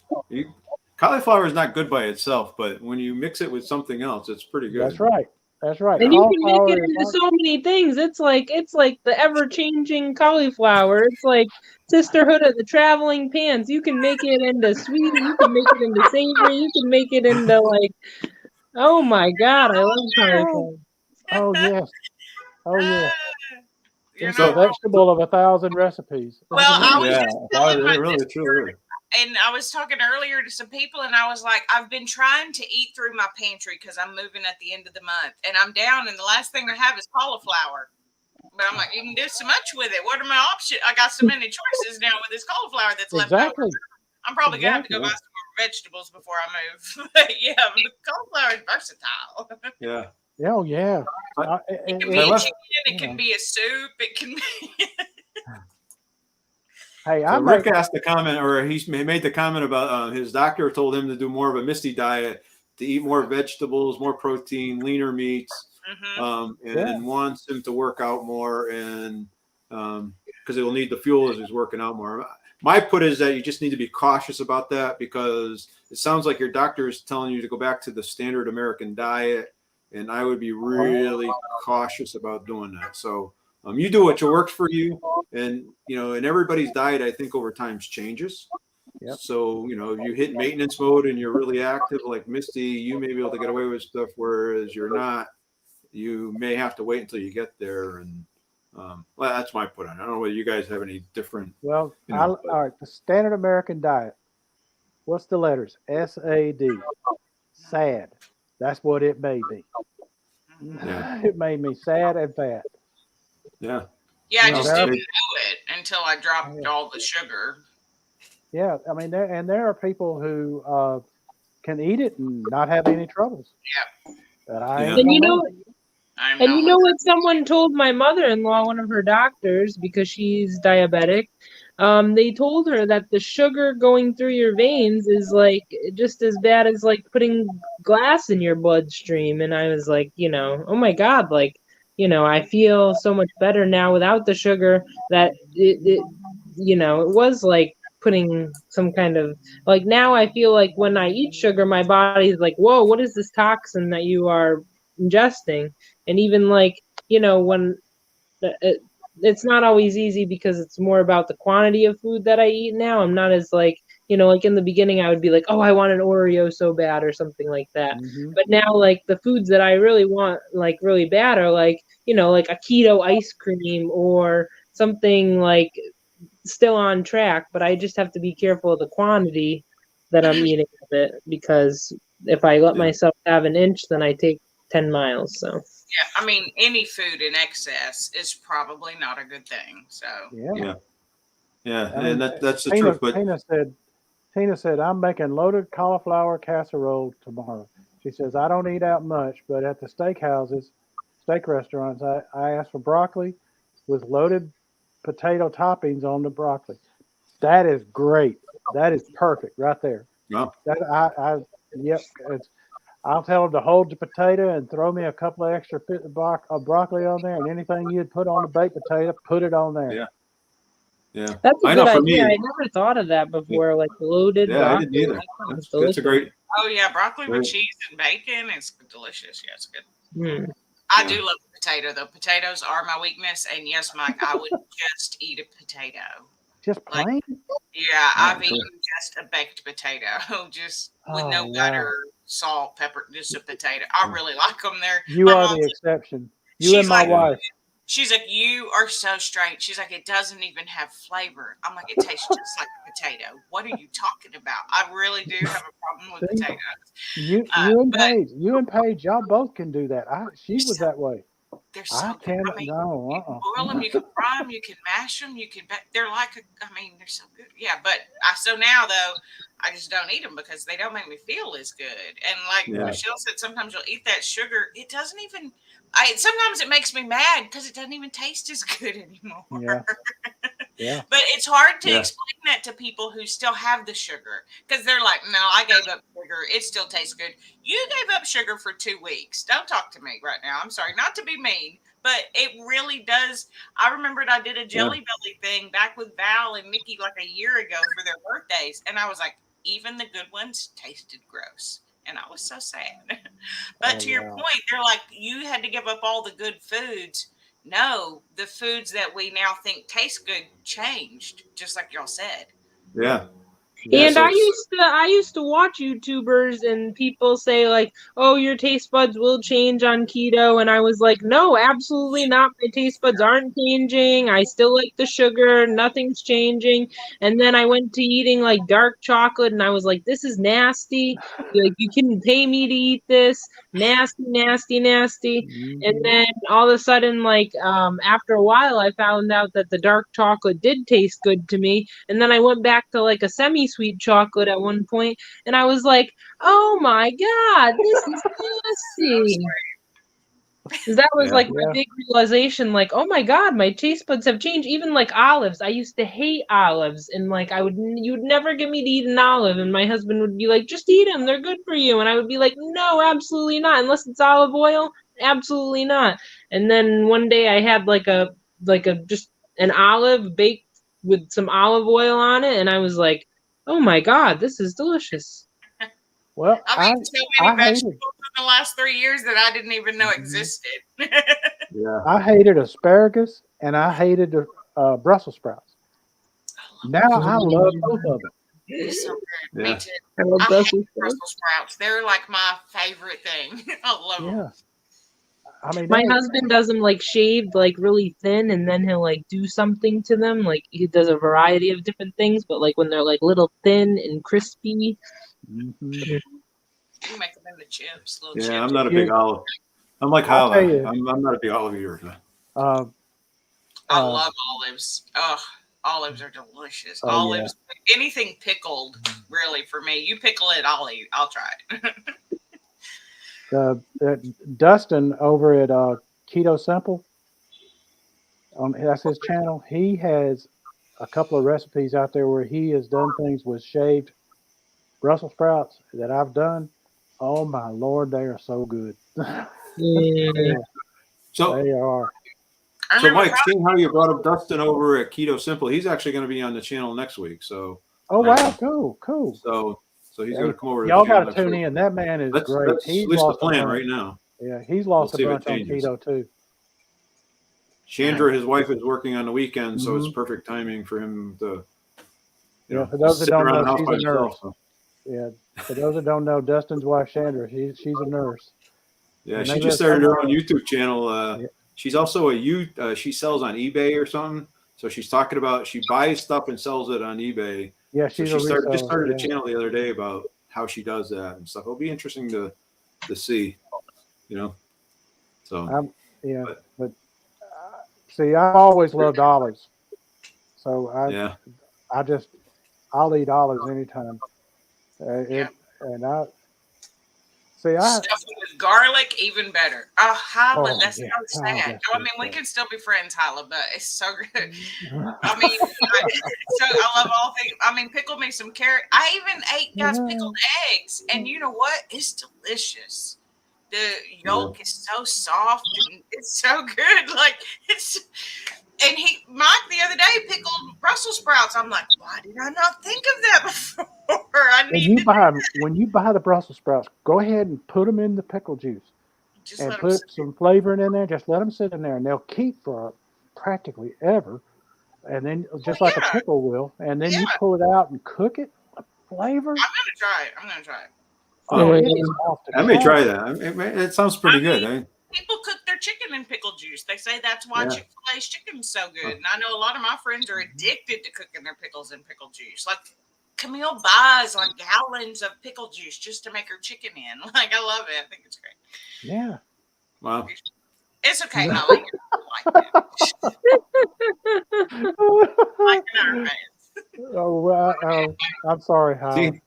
cauliflower is not good by itself, but when you mix it with something else, it's pretty good. That's right. That's right. And you can make Cauliflower it is into like, so many things. It's like the ever-changing cauliflower. It's like Sisterhood of the Traveling Pants. You can make it into sweet. You can make it into savory. You can make it into like, oh my God, I love cauliflower. oh yes, oh yes. You're It's So- a not wrong. vegetable of 1,000 recipes. Well, I was Yeah, just telling it my really, sister, truly is. and I was talking earlier to some people, and I was like, I've been trying to eat through my pantry because I'm moving at the end of the month, and I'm down, and the last thing I have is cauliflower. But I'm like, you can do so much with it. What are my options? I got so many choices now with this cauliflower that's left over. Exactly. I'm probably gonna have to go buy Exactly. some more vegetables before I move. But yeah, but cauliflower is versatile. Yeah. Yeah, oh yeah. It can It- be a Unless- chicken. It you can know. be a soup. It can be. Hey, So I Rick make, asked the comment, or he made the comment about his doctor told him to do more of a Misty diet, to eat more vegetables, more protein, leaner meats, Mhm. and wants him to work out more, and because he'll need the fuel as he's working out more. My put is that you just need to be cautious about that, because it sounds like your doctor is telling you to go back to the standard American diet, and I would be really cautious about doing that. So you do what works for you, and and everybody's diet, I think, over time changes. Yep. So if you hit maintenance mode and you're really active like Misty, you may be able to get away with stuff, whereas you're not. You may have to wait until you get there, and well, that's my put on. I don't know whether you guys have any different. well, you know, all right, the standard American diet. What's the letters? SAD. Sad. That's what it made me. Yeah. It made me sad and fat. Yeah. Yeah, I No, just there- didn't know it until I dropped all the sugar. Yeah, I mean, there are people who can eat it and not have any troubles. Yeah. But I Yeah. ain't And you gonna know, make it. I'm and not you know what someone told my mother-in-law, one of her doctors, because she's diabetic, they told her that the sugar going through your veins is like just as bad as like putting glass in your bloodstream. And I was like, oh my God, like, I feel so much better now without the sugar, that it was like putting some kind of, like, now I feel like when I eat sugar, my body's like, whoa, what is this toxin that you are ingesting? And even like, when it's not always easy, because it's more about the quantity of food that I eat now. I'm not as like, like in the beginning I would be like, oh, I want an Oreo so bad or something like that. Mhm. But now, like, the foods that I really want, like, really bad are like, like a keto ice cream or something like still on track, but I just have to be careful of the quantity that I'm eating of it, because if I let Yeah. myself have an inch, then I take 10 miles. So Yeah, I mean, any food in excess is probably not a good thing. So Yeah. Yeah, I mean, and that's the Tina, truth. But Tina said, I'm making loaded cauliflower casserole tomorrow. She says, I don't eat out much, but at the steak restaurants, I ask for broccoli with loaded potato toppings on the broccoli. That is great. That is perfect right there. no, Yep. I'll tell them to hold the potato and throw me a couple of extra broccoli on there, and anything you'd put on the baked potato, put it on there. yeah, that's a I good know for idea. me. I never thought of that before, like loaded Yeah, I broccoli. didn't either. That sounds That's a delicious. great. oh yeah, broccoli with Right. cheese and bacon is delicious. Yeah, it's good. Mm. I Yeah. do love potato though. Potatoes are my weakness, and yes, Mike, I would just eat a potato. Just Like, plain. Yeah, I've cool. eaten just a baked potato, just with Oh, no wow. butter, salt, pepper, just a potato. I really like them. There, You my are mom's the like- exception. You she's and my like- wife. She's like, you are so strange. She's like, it doesn't even have flavor. I'm like, it tastes just like a potato. What are you talking about? I really do have a problem with See? potatoes. You and Paige, y'all both can do that. She was that way. They're so I good. cannot. I mean, No. you can boil them, you can fry them, you can mash them, you can. They're like, they're so good. Yeah, but so now though, I just don't eat them because they don't make me feel as good. And like Yeah. Michelle said, sometimes you'll eat that sugar. It doesn't even. Sometimes it makes me mad because it doesn't even taste as good anymore. Yeah. Yeah. But it's hard to Yeah. explain that to people who still have the sugar because they're like, no, I gave up sugar. It still tastes good. You gave up sugar for 2 weeks. Don't talk to me right now. I'm sorry, not to be mean, but it really does. I remembered I did a Jelly Belly thing back with Val and Mickey like a year ago for their birthdays. And I was like, even the good ones tasted gross. And I was so sad. But to your yeah. point, they're like, you had to give up all the good foods. No, the foods that we now think taste good changed, just like y'all said. Yeah. Yeah. And So I used to watch YouTubers and people say like, "Oh, your taste buds will change on keto," and I was like, "No, absolutely not. My taste buds aren't changing. I still like the sugar. Nothing's changing." And then I went to eating like dark chocolate, and I was like, "This is nasty. Like, you couldn't pay me to eat this. Nasty, nasty, nasty." And Mhm. then all of a sudden, like after a while, I found out that the dark chocolate did taste good to me. And then I went back to like a semi-sweet chocolate at one point, and I was like, "Oh my God, this is nasty." That was yeah. like my Yeah. big realization, like, "Oh my God, my taste buds have changed." Even like olives, I used to hate olives, and like you would never get me to eat an olive, and my husband would be like, "Just eat them, they're good for you," and I would be like, "No, absolutely not, unless it's olive oil, absolutely not." And then one day I had like a just an olive baked with some olive oil on it, and I was like, "Oh my God, this is delicious." Well, I've eaten so many I vegetables hated in the last 3 years that I didn't even know Mhm. existed. Yeah. I hated asparagus and I hated the Brussels sprouts. Now I love both of them. It's so good. Yeah. Me too. I love I hate Brussels sprouts. Brussels sprouts. They're like my favorite thing. I love them. Yeah. I mean, My husband does them like shaved, like really thin, and then he'll like do something to them. Like he does a variety of different things, but like when they're like little thin and crispy. Mhm. You can make them into chips, little Yeah. chips. I'm not a big olive. I'm like I'll tell Hala. you, I'm not a big olive eater. uh, I uh, love olives. Ugh, olives are delicious. oh yeah, Olives, anything pickled, really, for me. You pickle it, I'll eat. I'll try it. Dustin over at Keto Simple, that's his channel. He has a couple of recipes out there where he has done things with shaved Brussels sprouts that I've done. Oh my Lord, they are so good. Mm. So They are. I So, remember Mike, seeing how you brought up Dustin over at Keto Simple, he's actually going to be on the channel next week. So, Oh wow, cool. so he's going Hey, to come over to the y'all got channel to next tune week. in. That man is That's great. at He's least the lost a plan bunch. right now. Yeah, he's We'll lost a see if it bunch on changes. keto too. Chandra, his wife, is working on the weekend, so it's Mhm. perfect timing for him to, Yeah, for those that sit don't around know, the house she's by a nurse. himself. So. Yeah, for those that don't know, Dustin's wife Chandra, she's a nurse. Yeah, And she they just live started her somewhere. own YouTube channel. Yeah. She's also she sells on eBay or something. So she's talking about she buys stuff and sells it on eBay. Yeah, So she's she a just reseller. started a Yeah. channel the other day about how she does that and stuff. It'll be interesting to see, So Yeah, but, but see, I always loved olives, so yeah, I'll eat olives anytime. Yeah. And I see, Stuffed with garlic, even better. Oh, Hyla, that's yeah, so God, sad. that's I good mean, we stuff. can still be friends, Hyla, but it's so good. I mean, I love all things. I mean, pickle me some carrot. I even ate, guys, pickled eggs. And you know what? It's delicious. The yolk is so soft and it's so good. Like, and Mike the other day pickled Brussels sprouts. I'm like, why did I not think of that before? I When need you buy the Brussels sprouts, go ahead and put them in the pickle juice just and let them sit. put some flavoring in there. Just let them sit in there, and they'll keep for practically ever. And then just like a Yeah, pickle will, and then yeah. you pull it out and cook it. The flavor. I'm gonna try it. I'm gonna try it. Oh, Fun. it is off the I may chart. try that. It sounds pretty good. People cook their chicken in pickle juice. They say that's why Yeah. Chick-fil-A's chicken's so good. And I know a lot of my friends are addicted to cooking their pickles in pickle juice. Like Camille buys like gallons of pickle juice just to make her chicken in. Like I love it. I think it's great. Yeah. Wow. It's okay, Holly. Like I'm sorry, Howard.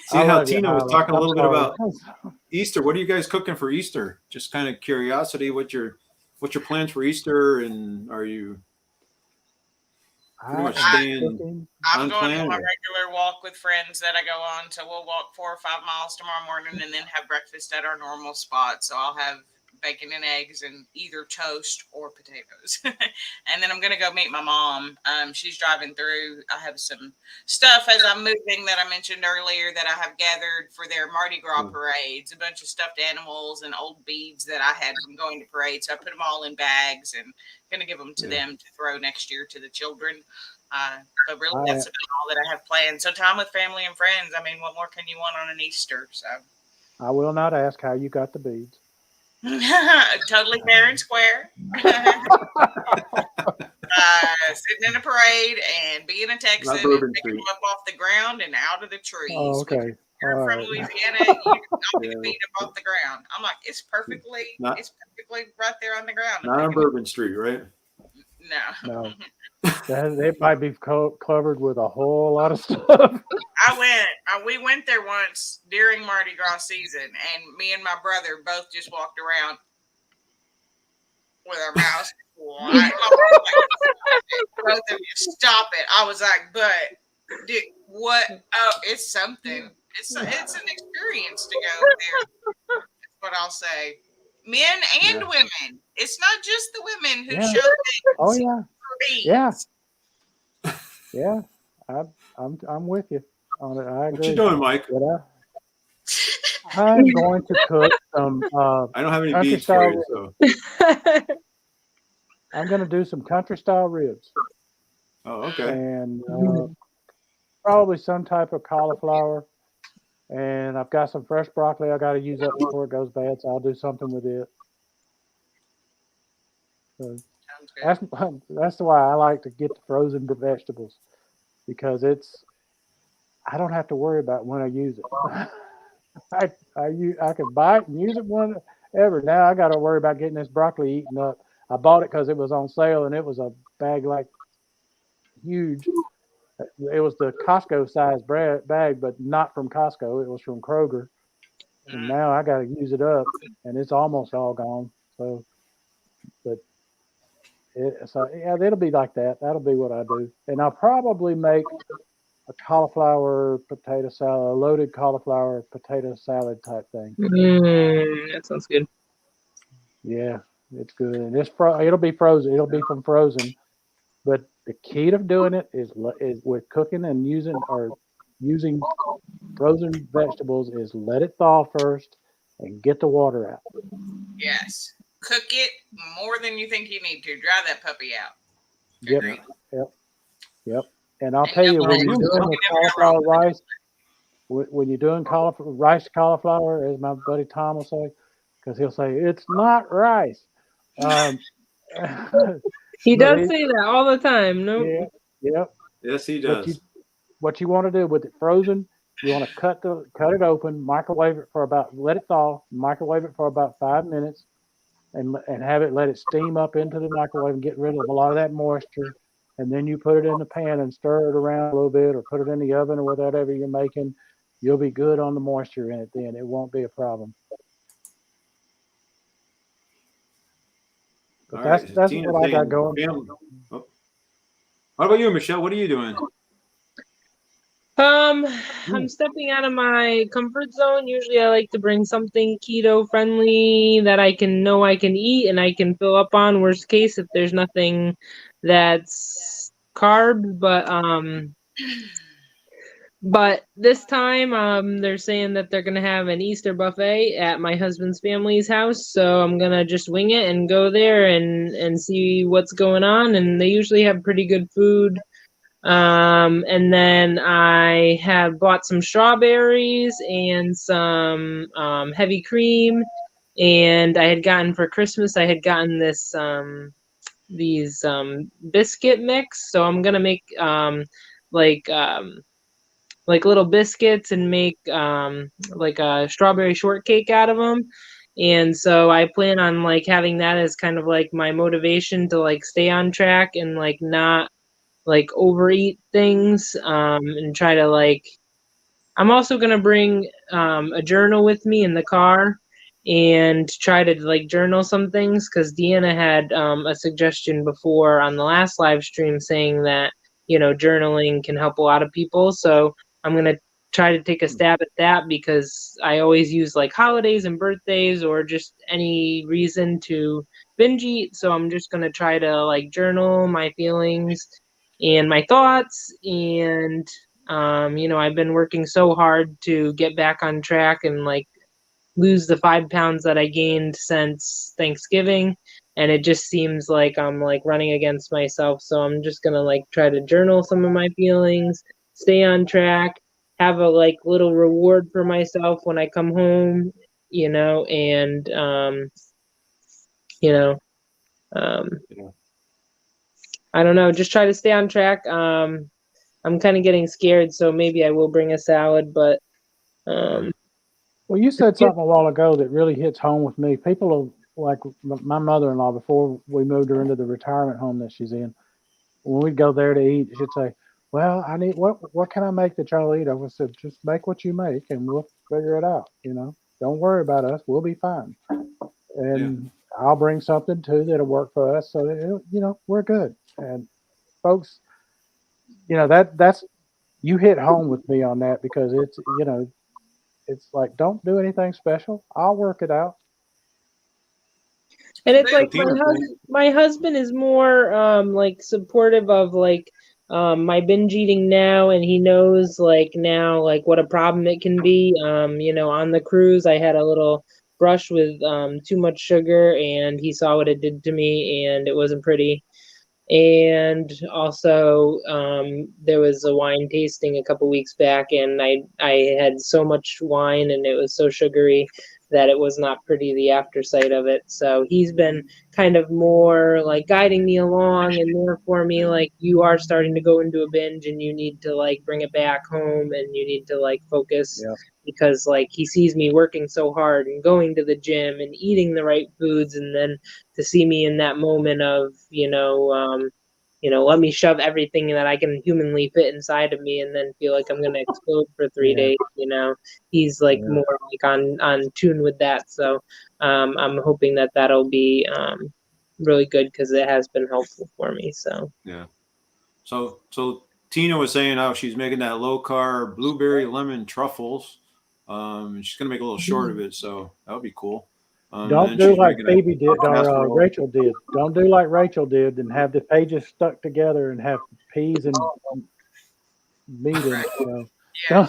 See how Tina was talking a I'm little bit sorry. about Easter. What are you guys cooking for Easter? Just kind of curiosity. What's your plans for Easter? And are you pretty much staying I'm on going plan? on my regular walk with friends that I go on. So we'll walk 4 or 5 miles tomorrow morning and then have breakfast at our normal spot. So I'll have bacon and eggs and either toast or potatoes. And then I'm going to go meet my mom. She's driving through. I have some stuff as I'm moving that I mentioned earlier that I have gathered for their Mardi Gras parades, a bunch of stuffed animals and old beads that I had from going to parades. So I put them all in bags and going to give them to them to throw next year to the children. But really, that's about all that I have planned. So time with family and friends. I mean, what more can you want on an Easter? So I will not ask how you got the beads. Totally fair and square. Sitting in a parade and being a Texan and picking them up off the ground and out of the trees. Oh, okay. You're from Louisiana, you don't get to beat them off the ground. I'm like, it's perfectly right there on the ground. Not on Bourbon Street, right? No. It might be covered with a whole lot of stuff. We went there once during Mardi Gras season, and me and my brother both just walked around with our mouths full. Both of you, stop it. I was like, but dude, what? Oh, it's something. It's an experience to go there. That's what I'll say. Men and women. It's not just the women who show things. Oh yeah. Yeah. I'm with you on it. I agree. What you doing, Mike? I'm going to cook some. I don't have any beads for you, so. I'm going to do some country style ribs. Oh, okay. And probably some type of cauliflower. And I've got some fresh broccoli I got to use up before it goes bad, so I'll do something with it. So that's why I like to get the frozen vegetables, because I don't have to worry about when I use it. I can buy it and use it whenever. Now I got to worry about getting this broccoli eaten up. I bought it because it was on sale, and it was a bag like huge. It was the Costco size bag, but not from Costco. It was from Kroger. And now I got to use it up, and it's almost all gone. So, it'll be like that. That'll be what I do. And I'll probably make a cauliflower potato salad, a loaded cauliflower potato salad type thing. That sounds good. Yeah, it's good. And it'll be frozen. It'll be from frozen. But the key to doing it is with cooking and using frozen vegetables is let it thaw first and get the water out. Yes. Cook it more than you think you need to. Dry that puppy out. Yep. And I'll tell you, when you're doing the cauliflower rice, when you're doing rice cauliflower, as my buddy Tom will say, because he'll say, it's not rice. He does say that all the time. No. Yeah. Yep. Yes, he does. What you want to do with it frozen, you want to cut it open, microwave it let it thaw, microwave it for about 5 minutes, and let it steam up into the microwave and get rid of a lot of that moisture. And then you put it in the pan and stir it around a little bit, or put it in the oven or whatever you're making. You'll be good on the moisture in it then. It won't be a problem. But that's what I got going. What about you, Michelle? What are you doing? I'm stepping out of my comfort zone. Usually I like to bring something keto friendly that I can eat and I can fill up on, worst case if there's nothing that's carb. But this time, they're saying that they're going to have an Easter buffet at my husband's family's house. So I'm going to just wing it and go there and see what's going on. And they usually have pretty good food. And then I have bought some strawberries and some heavy cream. And I had gotten for Christmas, this these biscuit mix. So I'm going to make like little biscuits and make like a strawberry shortcake out of them. And so I plan on like having that as kind of like my motivation to like stay on track and like not like overeat things, and try to like, I'm also going to bring a journal with me in the car and try to like journal some things, because Deanna had a suggestion before on the last live stream saying that, journaling can help a lot of people. So I'm going to try to take a stab at that, because I always use like holidays and birthdays or just any reason to binge eat. So I'm just going to try to like journal my feelings and my thoughts. And, you know, I've been working so hard to get back on track and like lose the 5 pounds that I gained since Thanksgiving. And it just seems like I'm like running against myself. So I'm just going to like try to journal some of my feelings, stay on track, have a like little reward for myself when I come home, you know, and, you know, um, I don't know, just try to stay on track. I'm kind of getting scared, so maybe I will bring a salad, but, Well, you said something a while ago that really hits home with me. People are like my mother-in-law, before we moved her into the retirement home that she's in, when we'd go there to eat, she'd say, well, I need, what can I make that y'all eat? I would say, just make what you make and we'll figure it out. You know, don't worry about us. We'll be fine. And I'll bring something too that'll work for us. So, that, you know, we're good. And folks, you know, that's, you hit home with me on that, because it's, you know, it's like, don't do anything special. I'll work it out. And it's like Tina, my husband is more like supportive of like my binge eating now, and he knows like now like what a problem it can be. You know, on the cruise I had a little brush with too much sugar, and he saw what it did to me, and it wasn't pretty. And also there was a wine tasting a couple weeks back, and I had so much wine and it was so sugary that it was not pretty, the after sight of it. So he's been kind of more like guiding me along, and more for me like, you are starting to go into a binge and you need to like bring it back home and you need to like focus. Yeah. Because like he sees me working so hard and going to the gym and eating the right foods, and then to see me in that moment of, you know, let me shove everything that I can humanly fit inside of me and then feel like I'm going to explode for 3 days, you know, he's like more like on tune with that. So I'm hoping that that'll be really good, because it has been helpful for me. So So Tina was saying how she's making that low carb blueberry lemon truffles. She's gonna make a little short of it, so that would be cool. Don't and do she's like making Phoebe did or casserole. Rachel did. Don't do like Rachel did and have the pages stuck together and have peas and meat in it. You know. Yeah.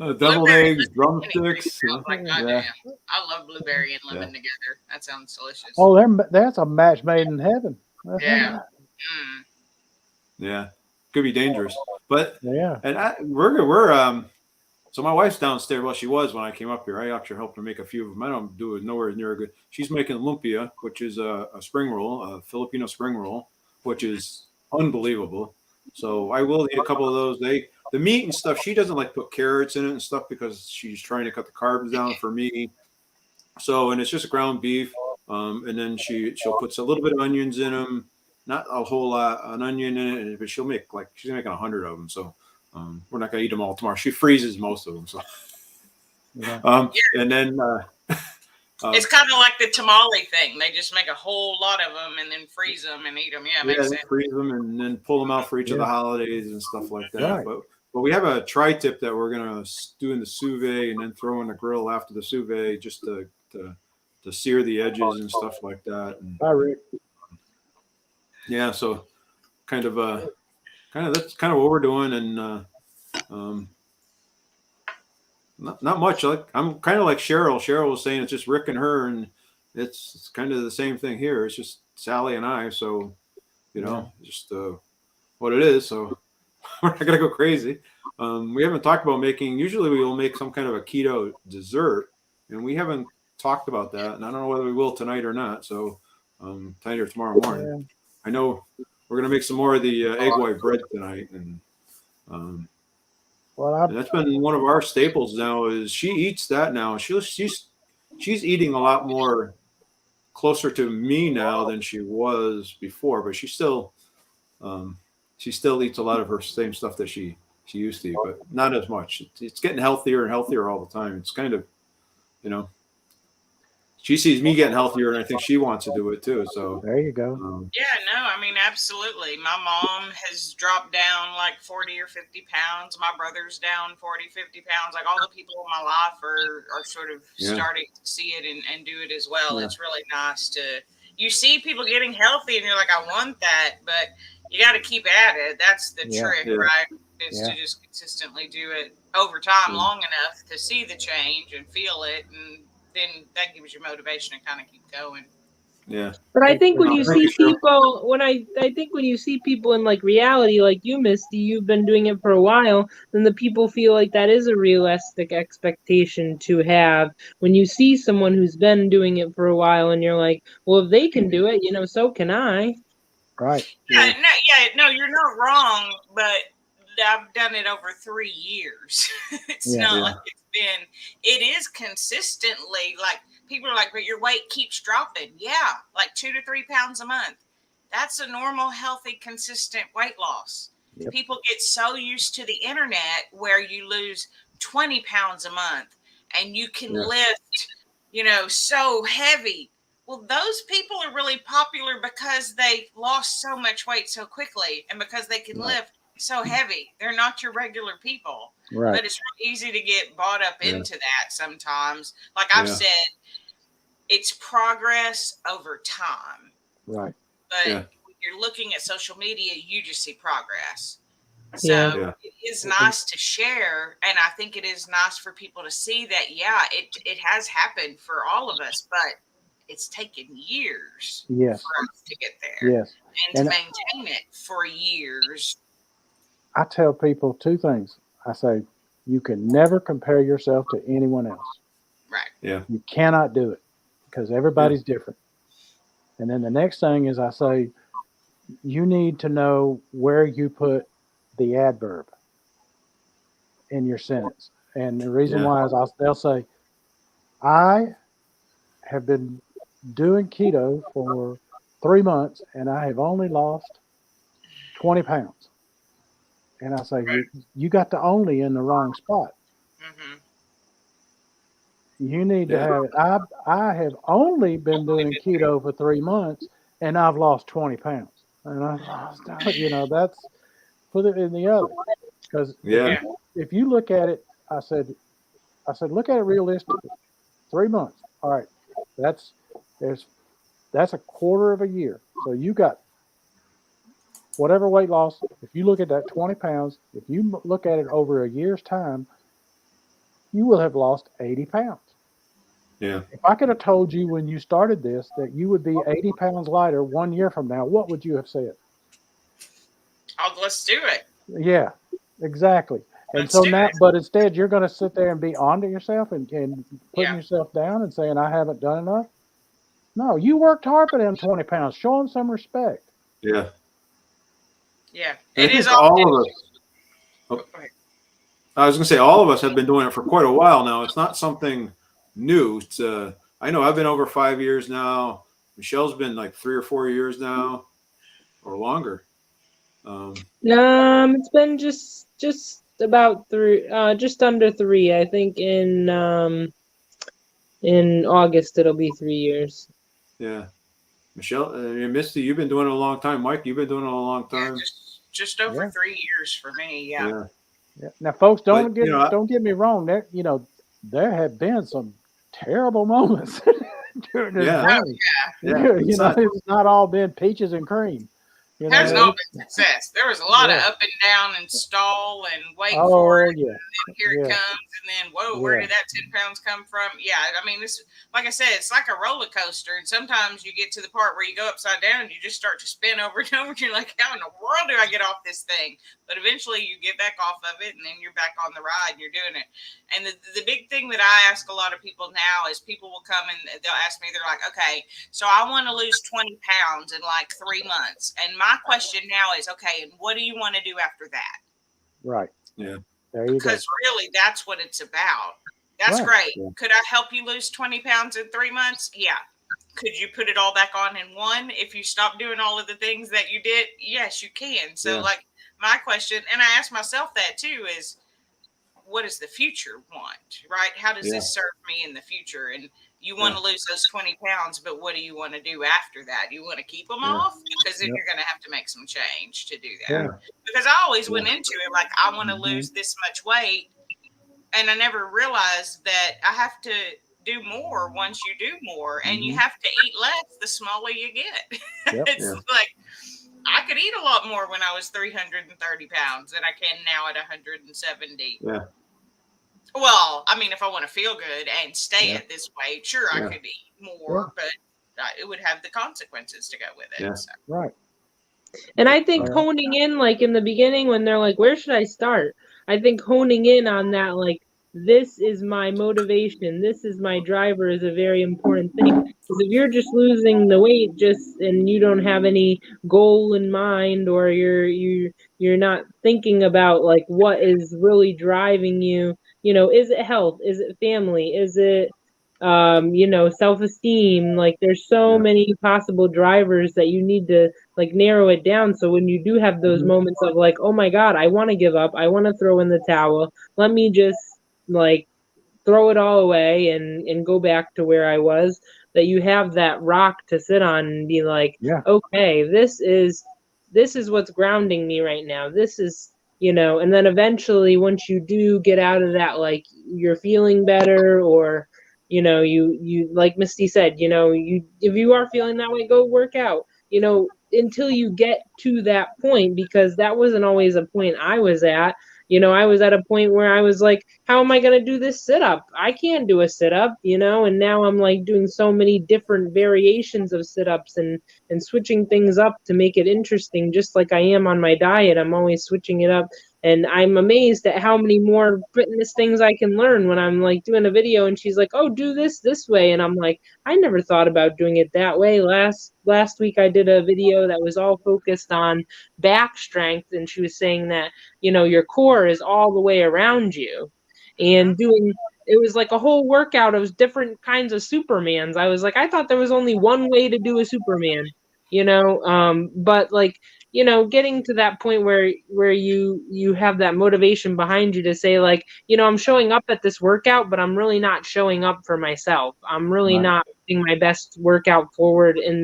Don't- Deviled Blueberry eggs, drumsticks. sounds like Yeah. goddamn. I love blueberry and lemon together. That sounds delicious. Oh, that's a match made in heaven. Yeah. Mm. Yeah, could be dangerous, but Yeah. and we're so my wife's downstairs. Well, she was when I came up here. I actually helped her make a few of them. I don't do it nowhere near good. She's making lumpia, which is a spring roll, a Filipino spring roll, which is unbelievable. So I will eat a couple of those. The meat and stuff, she doesn't like put carrots in it and stuff because she's trying to cut the carbs down for me. So, and it's just ground beef. And then she'll put a little bit of onions in them, not a whole lot, an onion in it, but she'll make like, she's making 100 of them. So we're not going to eat them all tomorrow. She freezes most of them. So, and then It's kind of like the tamale thing. They just make a whole lot of them and then freeze them and eat them. Yeah, makes sense. Freeze them and then pull them out for each of the holidays and stuff like that. Right. But we have a tri-tip that we're gonna do in the sous vide and then throw in the grill after the sous vide just to sear the edges and stuff like that. And Bye, Rick. yeah, so kind of that's kind of what we're doing, and not much. Like I'm kind of like Cheryl. Cheryl was saying it's just Rick and her, and it's kind of the same thing here. It's just Sally and I. So just what it is. So we're not gonna go crazy. We haven't talked about making. Usually we will make some kind of a keto dessert, and we haven't talked about that. And I don't know whether we will tonight or not. So tonight or tomorrow morning. Yeah. I know we're gonna make some more of the egg white bread tonight, and and that's been one of our staples now. Is she eats that now? She's eating a lot more closer to me now than she was before, but she still eats a lot of her same stuff that she used to eat, but not as much. It's getting healthier and healthier all the time. It's kind of, she sees me getting healthier, and I think she wants to do it too. So There you go. Yeah, no, I mean, absolutely. My mom has dropped down like 40 or 50 pounds. My brother's down 40, 50 pounds. Like all the people in my life are sort of starting to see it and do it as well. Yeah. It's really nice you see people getting healthy and you're like, I want that, but you got to keep at it. That's the trick, right? Is to just consistently do it over time long enough to see the change and feel it. And then that gives you motivation to kind of keep going. Yeah. But I think when you see people, I think when you see people in like reality, like you, Misty, you've been doing it for a while, then the people feel like that is a realistic expectation to have. When you see someone who's been doing it for a while, and you're like, well, if they can do it, so can I. Right. No, you're not wrong, but I've done it over 3 years. It's not like it is consistently like people are like, but your weight keeps dropping. Yeah, like 2 to 3 pounds a month. That's a normal, healthy, consistent weight loss. Yep. People get so used to the internet where you lose 20 pounds a month and you can lift, so heavy. Well, those people are really popular because they lost so much weight so quickly and because they can lift so heavy. They're not your regular people. Right. But it's really easy to get bought up into that sometimes. Like I've said, it's progress over time. Right. But when you're looking at social media, you just see progress. So it is nice to share. And I think it is nice for people to see that, it has happened for all of us, but it's taken years for us to get there. Yes. And to maintain it for years. I tell people 2 things. I say, you can never compare yourself to anyone else. Right. Yeah. You cannot do it because everybody's different. And then the next thing is I say, you need to know where you put the adverb in your sentence. And the reason why is they'll say, I have been doing keto for 3 months and I have only lost 20 pounds. And I say, you got the only in the wrong spot. Mm-hmm. You need to have it. I have only been doing keto for 3 months and I've lost 20 pounds. And that's put it in the other. Because if you look at it, I said, look at it realistically. 3 months. All right. That's a quarter of a year. So you got whatever weight loss. If you look at that 20 pounds, if you look at it over a year's time, you will have lost 80 pounds. Yeah. If I could have told you when you started this that you would be 80 pounds lighter 1 year from now, what would you have said? Let's do it. Yeah, exactly. And so now, but instead you're going to sit there and be onto yourself and putting yourself down and saying, I haven't done enough. No, you worked hard for them 20 pounds. Show them some respect. Yeah. Yeah. It is all of us. I was going to say all of us have been doing it for quite a while now. It's not something new. It's I know I've been over 5 years now. Michelle's been like 3 or 4 years now or longer. It's been just about 3, just under 3. I think in August it'll be 3 years. Yeah. Michelle, Misty, you've been doing it a long time. Mike, you've been doing it a long time. Yeah, just over 3 years for me. Yeah. Now, folks, don't get me wrong. There have been some terrible moments during this journey. It's not all been peaches and cream. There's no success. There was a lot of up and down and stall and wait for it. Yeah. And then here it comes. And then, whoa, where did that 10 pounds come from? Yeah. I mean, this, like I said, it's like a roller coaster. And sometimes you get to the part where you go upside down and you just start to spin over and over. And you're like, how in the world do I get off this thing? But eventually you get back off of it and then you're back on the ride and you're doing it. And the big thing that I ask a lot of people now is people will come and they'll ask me, they're like, okay, so I want to lose 20 pounds in like 3 months. And my question now is, okay, and what do you want to do after that? Right. Yeah. There you go. Because really, that's what it's about. That's great. Yeah. Could I help you lose 20 pounds in 3 months? Yeah. Could you put it all back on in 1 if you stop doing all of the things that you did? Yes, you can. So like my question, and I ask myself that too, is what does the future want, right? How does this serve me in the future? And, You want to lose those 20 pounds, but what do you want to do after that? You want to keep them off? Because then you're going to have to make some change to do that. Yeah. Because I always went into it like, I want to lose this much weight. And I never realized that I have to do more once you do more. And you have to eat less the smaller you get. It's like, I could eat a lot more when I was 330 pounds than I can now at 170. Yeah. Well, I mean, if I want to feel good and stay at this weight, sure, I could eat more, but it would have the consequences to go with it. Yeah. So. Right. And I think honing in, like in the beginning when they're like, where should I start? I think honing in on that, like, this is my motivation, this is my driver, is a very important thing. Because if you're just losing the weight and you don't have any goal in mind, or you're not thinking about like what is really driving you, you know, is it health? Is it family? Is it you know, self-esteem? Like there's so many possible drivers that you need to like narrow it down. So when you do have those moments of like, oh my God, I want to give up, I want to throw in the towel, let me just like throw it all away and go back to where I was, that you have that rock to sit on and be like, okay, this is what's grounding me right now. This is, you know, and then eventually once you do get out of that, like you're feeling better, or, you know, you like Misty said, you know, if you are feeling that way, go work out, you know, until you get to that point, because that wasn't always a point I was at. You know, I was at a point where I was like, how am I going to do this sit-up? I can't do a sit-up, you know, and now I'm like doing so many different variations of sit-ups and switching things up to make it interesting, just like I am on my diet. I'm always switching it up. And I'm amazed at how many more fitness things I can learn when I'm like doing a video and she's like, oh, do this way. And I'm like, I never thought about doing it that way. Last week I did a video that was all focused on back strength. And she was saying that, you know, your core is all the way around you. And it was like a whole workout of different kinds of Supermans. I was like, I thought there was only one way to do a Superman, you know, but like, you know, getting to that point where you have that motivation behind you to say like, you know, I'm showing up at this workout, but I'm really not showing up for myself. I'm really not putting my best workout forward in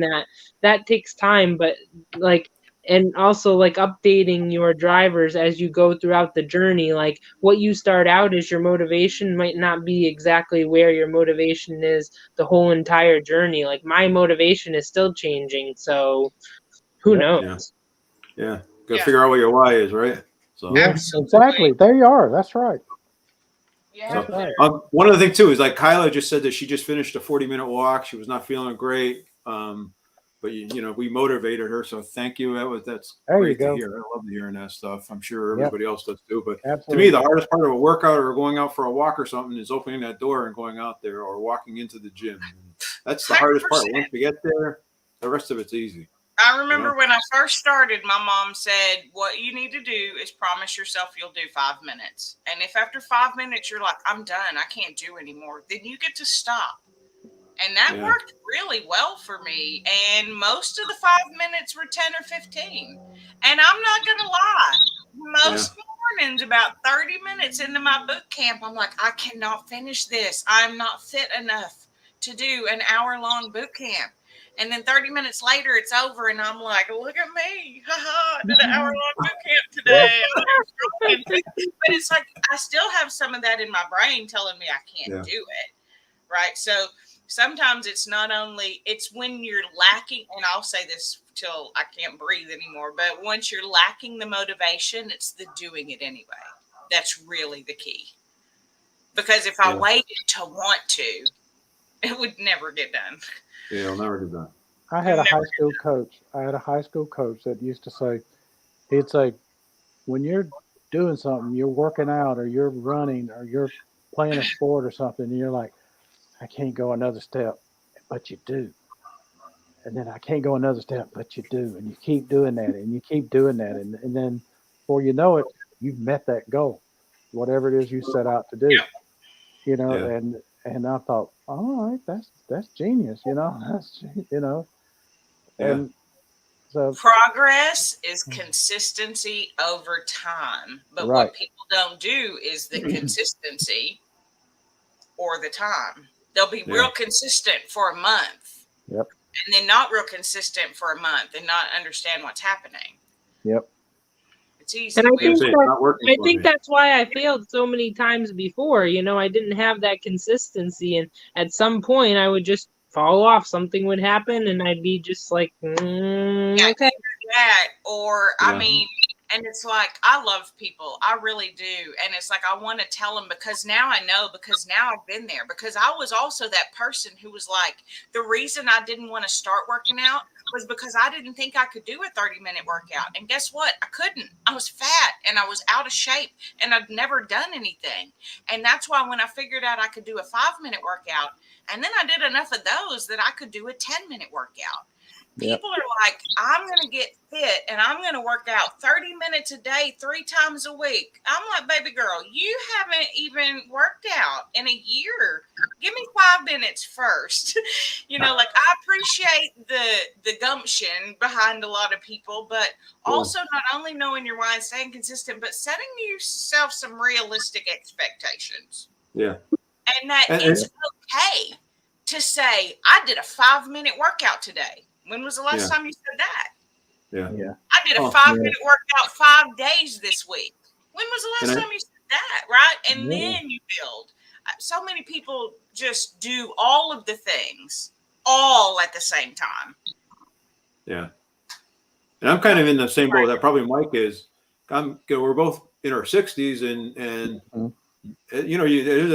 that takes time, but like, and also like updating your drivers as you go throughout the journey. Like what you start out as your motivation might not be exactly where your motivation is the whole entire journey. Like my motivation is still changing. So who knows? Yeah. Got to figure out what your why is, right? So Exactly. There you are. That's right. Yeah. So, one of the things too is like Kyla just said that she just finished a 40-minute walk. She was not feeling great. But you know, we motivated her. So thank you. That's great to hear. I love hearing that stuff. I'm sure everybody else does too. But to me, the hardest part of a workout or going out for a walk or something is opening that door and going out there or walking into the gym. That's the hardest part. Once you get there, the rest of it's easy. I remember when I first started, my mom said, what you need to do is promise yourself you'll do 5 minutes. And if after 5 minutes you're like, I'm done, I can't do anymore, then you get to stop. And that worked really well for me. And most of the 5 minutes were 10 or 15. And I'm not going to lie. Most mornings, about 30 minutes into my boot camp, I'm like, I cannot finish this. I'm not fit enough to do an hour-long boot camp. And then 30 minutes later, it's over, and I'm like, look at me. I did an hour-long boot camp today. But it's like I still have some of that in my brain telling me I can't do it, right? So sometimes it's not only – it's when you're lacking – and I'll say this till I can't breathe anymore, but once you're lacking the motivation, it's the doing it anyway. That's really the key. Because if I waited to want to, it would never get done. Yeah, it'll never get done. I had a high school coach that used to say, he'd say, when you're doing something, you're working out or you're running or you're playing a sport or something, and you're like, I can't go another step, but you do. And then I can't go another step, but you do. And you keep doing that and you keep doing that. And then before you know it, you've met that goal, whatever it is you set out to do, you know, and I thought, all right, that's genius, you know, and so progress is consistency over time. But what people don't do is the consistency or the time. They'll be real consistent for a month. Yep. And then not real consistent for a month and not understand what's happening. Yep. It's easy. And I I think that's why I failed so many times before. You know, I didn't have that consistency, and at some point I would just fall off. Something would happen, and I'd be just like, okay. That, or I mean, and it's like, I love people. I really do. And it's like, I want to tell them because now I know, because now I've been there, because I was also that person who was like, the reason I didn't want to start working out was because I didn't think I could do a 30-minute workout. And guess what? I couldn't. I was fat and I was out of shape and I'd never done anything. And that's why when I figured out I could do a 5-minute workout, and then I did enough of those that I could do a 10-minute workout. People are like, I'm going to get fit and I'm going to work out 30 minutes a day, 3 times a week. I'm like, baby girl, you haven't even worked out in a year. Give me 5 minutes first. You know, like, I appreciate the gumption behind a lot of people, but also not only knowing your why and staying consistent, but setting yourself some realistic expectations. Yeah. And that it's okay to say, I did a 5-minute workout today. When was the last time you said that? Yeah. I did a 5-minute workout 5 days this week. When was the last time you said that? Right. And then you build. So many people just do all of the things all at the same time. Yeah. And I'm kind of in the same boat that probably Mike is. We're both in our 60s and you know,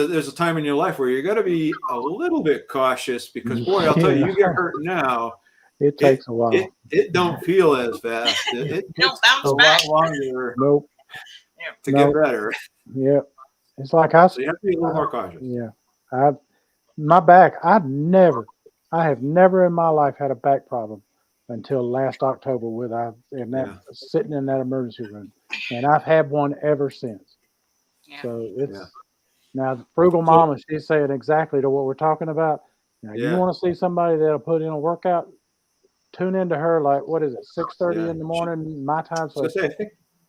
there's a time in your life where you got to be a little bit cautious because, boy, I'll tell you, you get hurt now. It takes a while. It don't feel as fast. It takes a lot longer to get better. Yeah. It's like so you have to be a little more cautious. Yeah. My back, I have never in my life had a back problem until last October sitting in that emergency room. And I've had one ever since. Yeah. So it's now the Frugal Mama, she's saying exactly to what we're talking about. Now you want to see somebody that'll put in a workout, tune into her, like, what is it, 6:30 in the morning, my time. So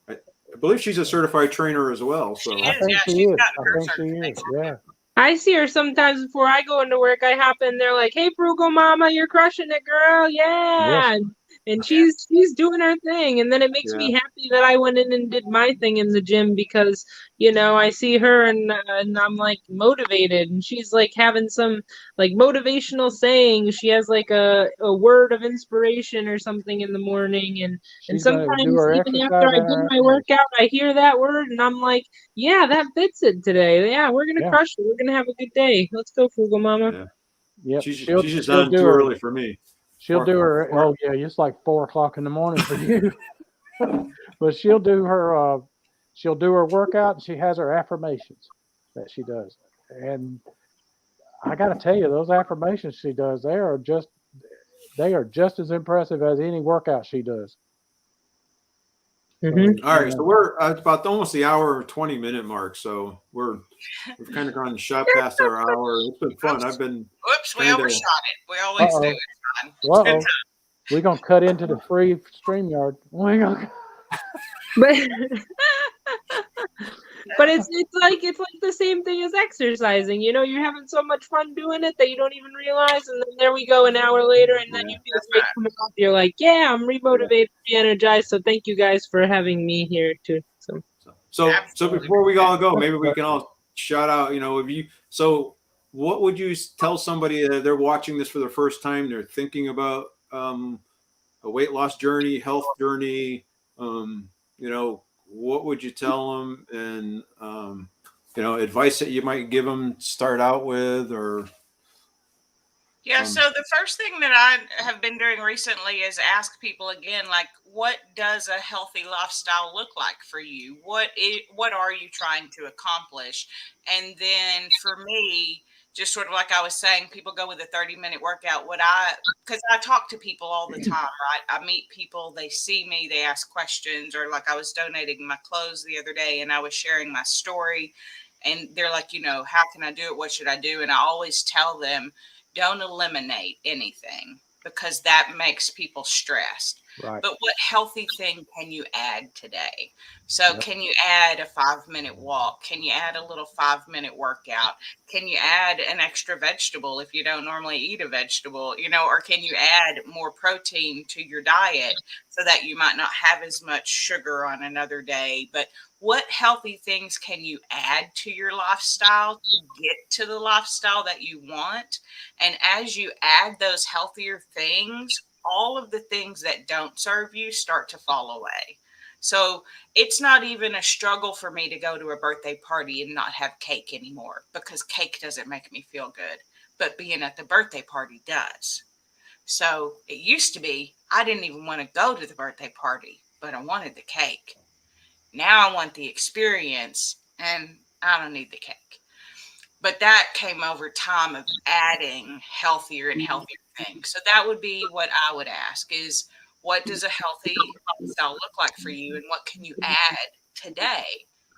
I believe she's a certified trainer as well. So I think she is. Yeah. I see her sometimes before I go into work. I hop in there like, hey, Frugal Mama, you're crushing it, girl. Yeah. Yes. And she's doing her thing. And then it makes me happy that I went in and did my thing in the gym because, you know, I see her and I'm like motivated. And she's like having some like motivational saying. She has like a word of inspiration or something in the morning. And sometimes even after I do my workout, I hear that word and I'm like, yeah, that fits it today. Yeah, we're going to crush it. We're going to have a good day. Let's go, Frugal Mama. Yeah. She's just on too early for me. She'll do her. Oh yeah, it's like 4 o'clock in the morning for you. But she'll do her workout. And she has her affirmations that she does, and I got to tell you, those affirmations she does, they are just as impressive as any workout she does. Mm-hmm. All right, so we're about almost the hour 20-minute mark. So we've kind of gone shot past our hour. It's been fun. We overshot it. We always do. It's fun. Uh-oh. We're gonna cut into the free StreamYard. But it's like the same thing as exercising. You know, you're having so much fun doing it that you don't even realize, and then there we go an hour later, and then you feel great coming off. You're like, yeah, I'm remotivated, re-energized. So thank you guys for having me here too. So before we all go, maybe we can all shout out. You know, what would you tell somebody that they're watching this for the first time? They're thinking about a weight loss journey, health journey. You know, what would you tell them? And you know, advice that you might give them to start out with, or so the first thing that I have been doing recently is ask people again, like, what does a healthy lifestyle look like for you? What are you trying to accomplish? And then for me, just sort of like I was saying, people go with a 30-minute workout. Because I talk to people all the time, right? I meet people, they see me, they ask questions, or like I was donating my clothes the other day and I was sharing my story and they're like, you know, how can I do it? What should I do? And I always tell them, don't eliminate anything because that makes people stressed. Right. but what healthy thing can you add today? So Yep. can you add a 5-minute walk? Can you add a little 5-minute workout? Can you add an extra vegetable if you don't normally eat a vegetable, or can you add more protein to your diet so that you might not have as much sugar on another day? But what healthy things can you add to your lifestyle to get to the lifestyle that you want? And as you add those healthier things, all of the things that don't serve you start to fall away. So it's not even a struggle for me to go to a birthday party and not have cake anymore, because cake doesn't make me feel good, but being at the birthday party does. So it used to be I didn't even want to go to the birthday party, but I wanted the cake. Now I want the experience, and I don't need the cake. But that came over time of adding healthier and healthier things. So that would be what I would ask is, what does a healthy lifestyle look like for you? And what can you add today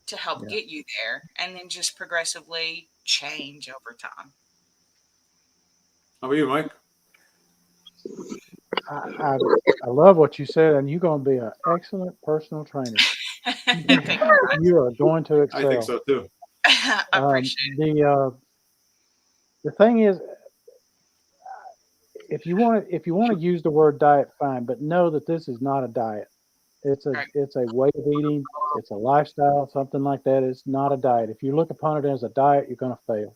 to help Yeah. get you there? And then just progressively change over time. How about you, Mike? I love what you said, and you're going to be an excellent personal trainer. Thank you. You are going to I think excel. so too. I appreciate it. The thing is, if you want to use the word diet, fine, but know that this is not a diet. It's a Right. way of eating. It's a lifestyle, something like that. It's not a diet. If you look upon it as a diet, you're going to fail,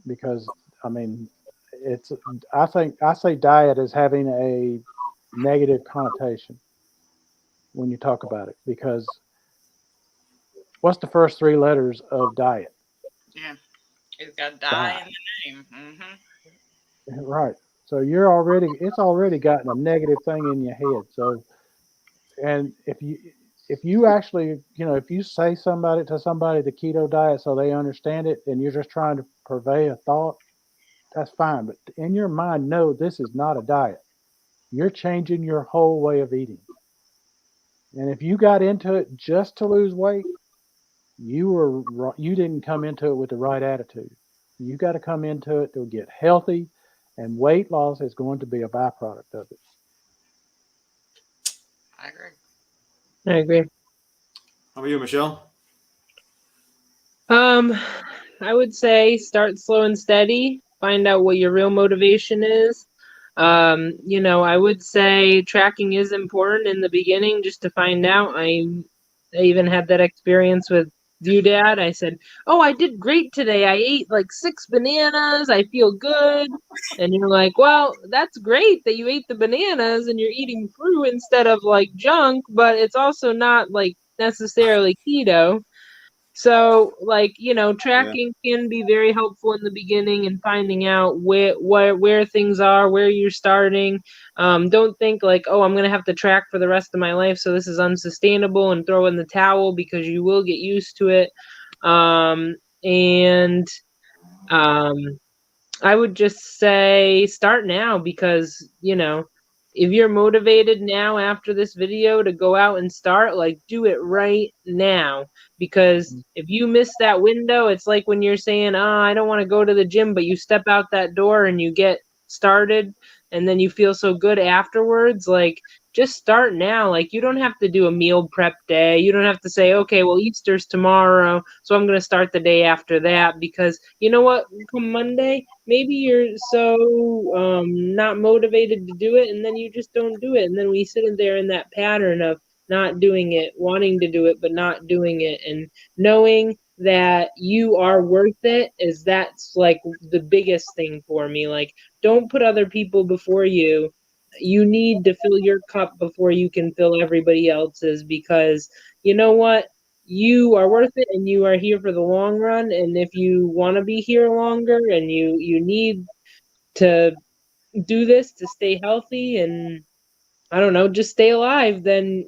because I mean, it's I say diet as having a negative connotation when you talk about it, because what's the first three letters of diet? Yeah. It's got Die. die in the name. Mm-hmm. Right. So it's already gotten a negative thing in your head. So, and if you actually, if you say to somebody the keto diet so they understand it, and you're just trying to purvey a thought, that's fine. But in your mind, no, this is not a diet. You're changing your whole way of eating. And if you got into it just to lose weight, you didn't come into it with the right attitude. You got to come into it to get healthy, and weight loss is going to be a byproduct of it. I agree. I agree. How about you, Michelle? I would say start slow and steady. Find out what your real motivation is. I would say tracking is important in the beginning just to find out. I even had that experience with you, Dad. I said, "Oh, I did great today. I ate like 6 bananas. I feel good." And you're like, "Well, that's great that you ate the bananas and you're eating fruit instead of like junk, but it's also not like necessarily keto." So, Yeah. tracking can be very helpful in the beginning and finding out where things are, where you're starting. Don't think like, oh, I'm gonna have to track for the rest of my life, so this is unsustainable, and throw in the towel, because you will get used to it. And I would just say start now, because, if you're motivated now after this video to go out and start, like, do it right now. Because if you miss that window, it's like when you're saying, I don't want to go to the gym, but you step out that door and you get started, and then you feel so good afterwards. Like, just start now. Like, you don't have to do a meal prep day. You don't have to say, okay, well, Easter's tomorrow, so I'm going to start the day after that, because you know what? Come Monday, maybe you're so not motivated to do it, and then you just don't do it. And then we sit in there in that pattern of not doing it, wanting to do it, but not doing it. And knowing that you are worth it that's like the biggest thing for me. Like, don't put other people before you. You need to fill your cup before you can fill everybody else's, because you know what? You are worth it, and you are here for the long run. And if you want to be here longer, and you need to do this to stay healthy, and I don't know, just stay alive, then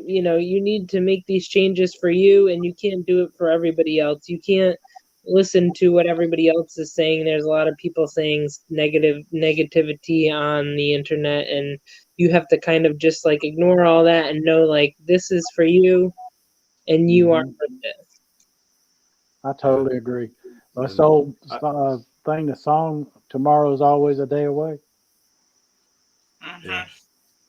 you need to make these changes for you, and you can't do it for everybody else. You can't listen to what everybody else is saying. There's a lot of people saying negativity on the internet, and you have to kind of just like ignore all that and know, like, this is for you, and you are for this. I totally agree. That's the old thing, the song, tomorrow's always a day away. Mm-hmm. Yeah.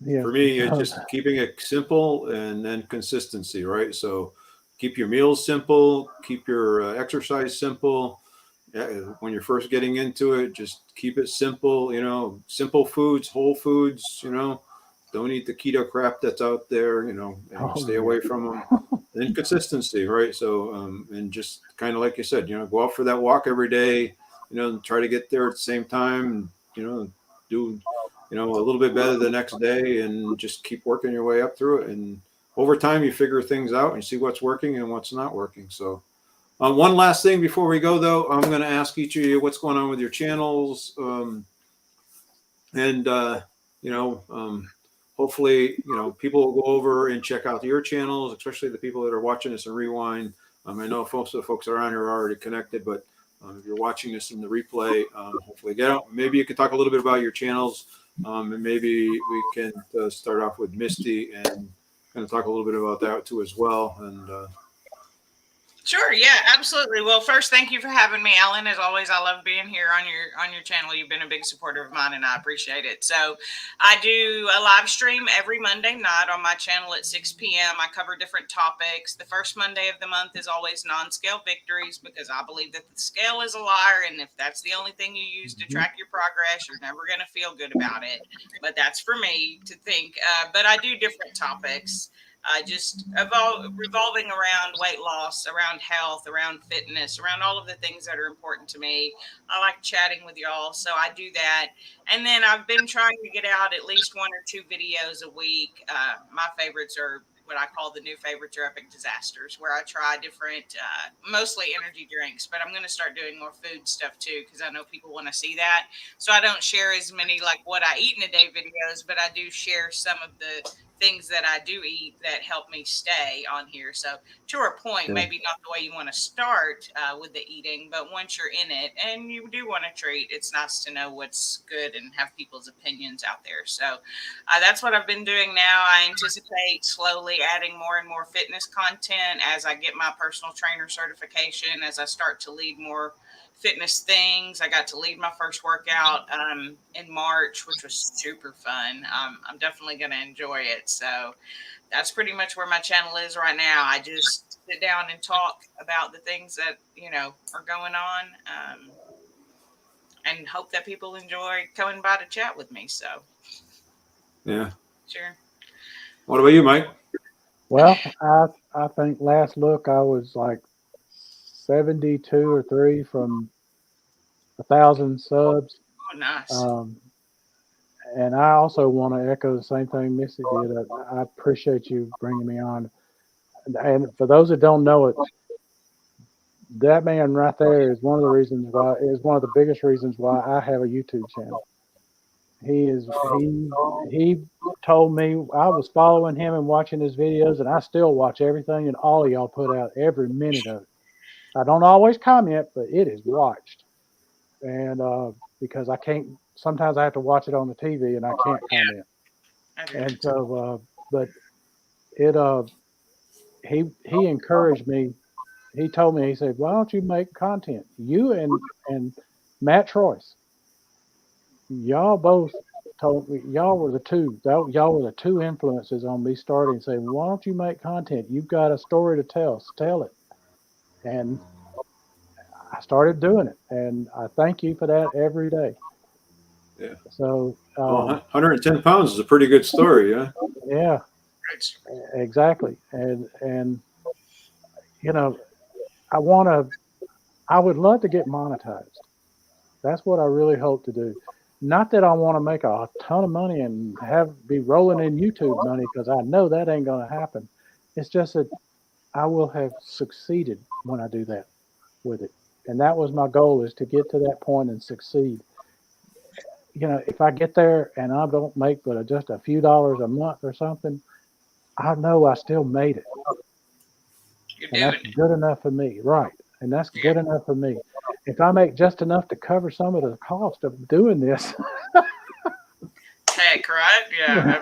Yeah. For me, it's just keeping it simple and then consistency, right? So keep your meals simple, keep your exercise simple. When you're first getting into it, just keep it simple, simple foods, whole foods, don't eat the keto crap that's out there, and stay away from them. Then consistency, right? So, and just kind of like you said, go out for that walk every day, try to get there at the same time, do, a little bit better the next day, and just keep working your way up through it. And over time, you figure things out and see what's working and what's not working. So, one last thing before we go, though, I'm going to ask each of you what's going on with your channels, and hopefully, people will go over and check out your channels, especially the people that are watching this in rewind. I know most of the folks that are on here are already connected, but if you're watching this in the replay, hopefully get out. Maybe you could talk a little bit about your channels, and maybe we can start off with Misty and kind of talk a little bit about that too as well. And Sure, yeah, absolutely. Well, first, thank you for having me, Ellen. As always, I love being here on your channel. You've been a big supporter of mine, and I appreciate it. So, I do a live stream every Monday night on my channel at 6 p.m. I cover different topics. The first Monday of the month is always non-scale victories, because I believe that the scale is a liar, and if that's the only thing you use to track your progress, you're never going to feel good about it. But that's for me to think. But I do different topics. Just revolving around weight loss, around health, around fitness, around all of the things that are important to me. I like chatting with y'all, so I do that. And then I've been trying to get out at least 1 or 2 videos a week. My favorites are what I call the new favorites or epic disasters, where I try different, mostly energy drinks, but I'm going to start doing more food stuff too, because I know people want to see that. So I don't share as many like what I eat in a day videos, but I do share some of the things that I do eat that help me stay on here. So to a point, maybe not the way you want to start with the eating, but once you're in it and you do want to treat, it's nice to know what's good and have people's opinions out there. So that's what I've been doing now. I anticipate slowly adding more and more fitness content as I get my personal trainer certification, as I start to lead more fitness things. I got to lead my first workout in March, which was super fun. I'm definitely going to enjoy it. So that's pretty much where my channel is right now. I just sit down and talk about the things that, are going on, and hope that people enjoy coming by to chat with me. So, yeah. Sure. What about you, Mike? Well, I think last look I was like 72 or 3 from 1,000 subs. Oh, nice. And I also want to echo the same thing Missy did. I appreciate you bringing me on. And for those that don't know it, that man right there is one of the biggest reasons why I have a YouTube channel. He told me, I was following him and watching his videos, and I still watch everything and all of y'all put out, every minute of it. I don't always comment, but it is watched. And because I can't, sometimes I have to watch it on the TV and I can't comment. And so, but it, he encouraged me. He told me, he said, why don't you make content? You and Matt Troyce, y'all both told me, y'all were the two influences on me starting saying, why don't you make content? You've got a story to tell, so tell it. And I started doing it, and I thank you for that every day. Yeah. So 110 pounds is a pretty good story, yeah. Yeah, exactly. And I would love to get monetized. That's what I really hope to do. Not that I want to make a ton of money and be rolling in YouTube money, because I know that ain't going to happen. It's just that I will have succeeded when I do that with it. And that was my goal, is to get to that point and succeed. If I get there and I don't make but just a few dollars a month or something, I know I still made it. And that's good enough for me. Right. And that's good enough for me. If I make just enough to cover some of the cost of doing this. Heck, right? Yeah.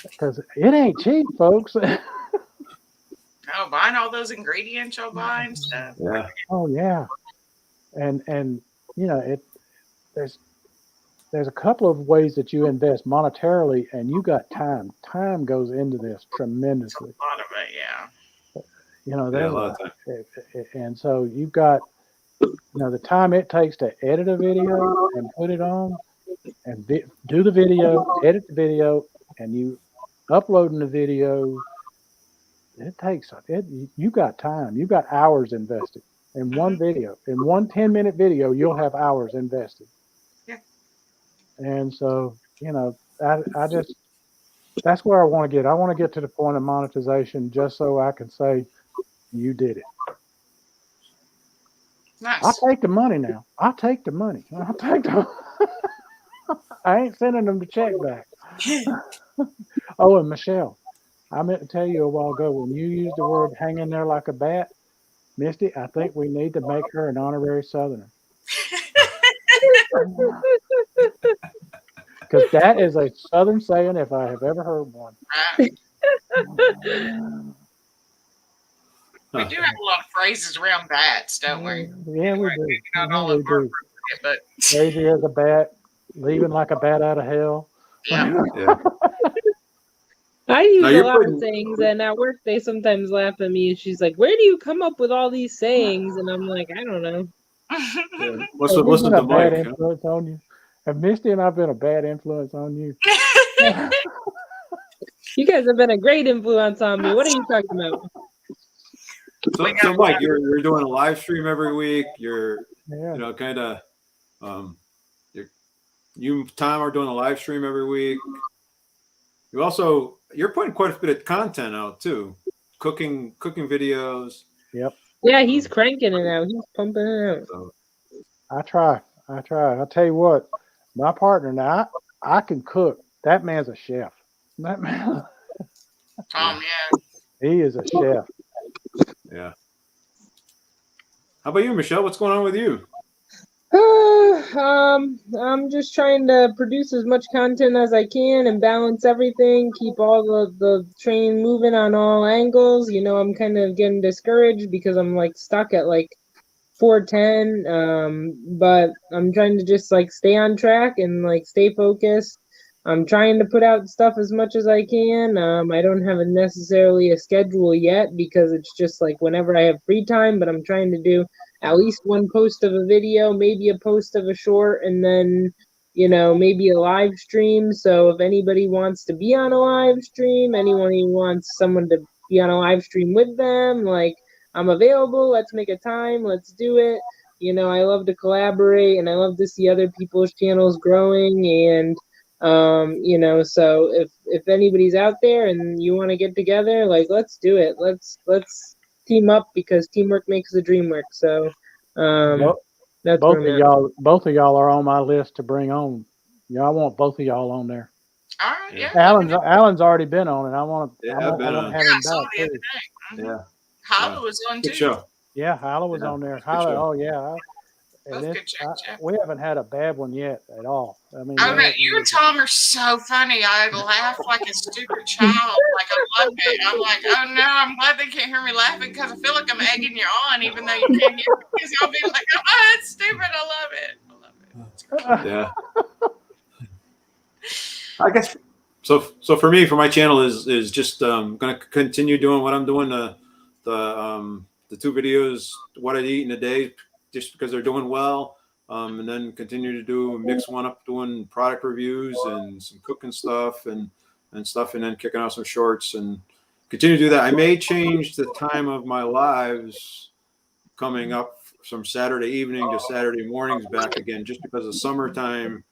Because it ain't cheap, folks. Oh, buying all those ingredients y'all buy and stuff. Yeah. Oh, yeah. And there's there's a couple of ways that you invest monetarily, and you got time. Time goes into this tremendously. A lot of it, yeah. You know, Yeah, there's a lot of time. and so you've got, you know, the time it takes to edit a video and put it on, and do the video, edit the video, and you uploading the video. It takes it. You got time. You got hours invested in one video. In one 10-minute video, you'll have hours invested. Yeah. And so, you know, I just, that's where I want to get. I want to get to the point of monetization just so I can say, you did it. Nice. I'll take the money now. I'll take the money. I'll take the I ain't sending them the check back. Oh, and Michelle, I meant to tell you a while ago, when you used the word hang in there like a bat, Misty, I think we need to make her an honorary Southerner. Because that is a Southern saying if I have ever heard one. Right. We do have a lot of phrases around bats, don't we? Yeah, we do. Not Yeah, all we of them are do. appropriate, but Crazy as a bat, leaving like a bat out of hell. yeah. Yeah. I use No, a you're lot putting- of sayings, and at work they sometimes laugh at me. She's like, "Where do you come up with all these sayings?" And I'm like, "I don't know." Yeah. What's Have the we been a bad mic? Huh? influence on you? Have Misty and I been a bad influence on you? You guys have been a great influence on me. What are you talking about? So Mike, you're doing a live stream every week. You're Yeah. you know kind of you Tom are doing a live stream every week. You're putting quite a bit of content out too, cooking videos. Yep. Yeah, he's cranking it out. He's pumping it out. So, I try. I'll tell you what, my partner now, I can cook. That man's a chef. That man, Tom, yeah. he is a chef. yeah. How about you, Michelle? What's going on with you? I'm just trying to produce as much content as I can and balance everything, keep all the train moving on all angles. You know, I'm kind of getting discouraged because I'm like stuck at like 410. But I'm trying to just like stay on track and like stay focused. I'm trying to put out stuff as much as I can. I don't have necessarily a schedule yet because it's just like whenever I have free time, but I'm trying to do at least one post of a video, maybe a post of a short, and then, you know, maybe a live stream. So if anybody wants to be on a live stream, anyone who wants someone to be on a live stream with them, like, I'm available. Let's make a time. Let's do it. You know, I love to collaborate and I love to see other people's channels growing. And, you know, so if anybody's out there and you want to get together, like, let's do it. Let's team up because teamwork makes the dream work. So that's Both where of y'all are on my list to bring on. Yeah, I want both of y'all on there. All right, yeah. Alan's already been on, and I want to. Yeah, I I've been want on. to have Yeah, I him saw back the other too. day. Mhm. Yeah. Holla was on Good too. show. Yeah, Hala was Yeah, on there. it's a good Hala, show. oh yeah. Both good checks, yeah. We haven't had a bad one yet at all. I mean, I bet you and Tom are so funny. I laugh like a stupid child. Like, I love it. I'm like, oh no, I'm glad they can't hear me laughing because I feel like I'm egging you on, even though you can't hear me. Because I'll be like, oh, it's stupid. I love it. I love it. Yeah. I guess so. For me, for my channel is just going to continue doing what I'm doing. The 2 videos, what I eat in a day, just because they're doing well. And then continue to mix one up, doing product reviews and some cooking stuff and stuff, and then kicking out some shorts and continue to do that. I may change the time of my lives coming up from Saturday evening to Saturday mornings back again, just because of summertime.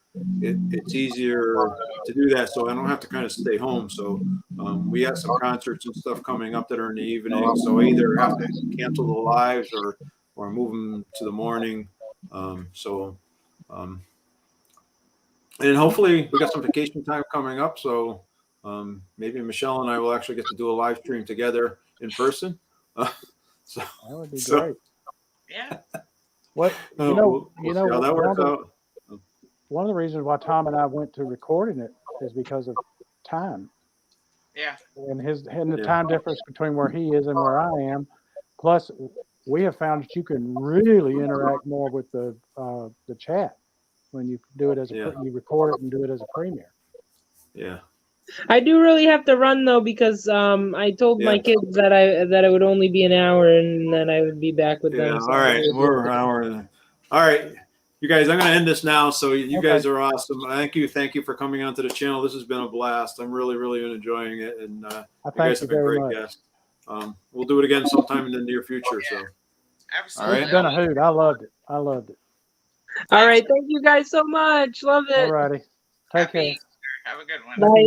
It's easier to do that, so I don't have to kind of stay home. So we have some concerts and stuff coming up that are in the evening, so I either have to cancel the lives or move them to the morning. And hopefully we got some vacation time coming up, so maybe Michelle and I will actually get to do a live stream together in person. that would be great. Yeah. What we'll see how that works out. One of the reasons why Tom and I went to recording it is because of time. Yeah. And the time difference between where he is and where I am. Plus, we have found that you can really interact more with the chat. when you do it as a you record it and do it as a premiere. Yeah. I do really have to run though because I told my kids that it would only be an hour and then I would be back with them. Yeah. So All right. We're an hour. All right. You guys, I'm going to end this now. So you guys are awesome. Thank you. Thank you for coming onto the channel. This has been a blast. I'm really, really enjoying it. And you guys have been great guests. We'll do it again sometime in the near future. So, Absolutely. all It's been a hoot. I loved it. I loved it. All right. Thank you guys so much. Love it. All righty. Take care. Have a good one. Bye.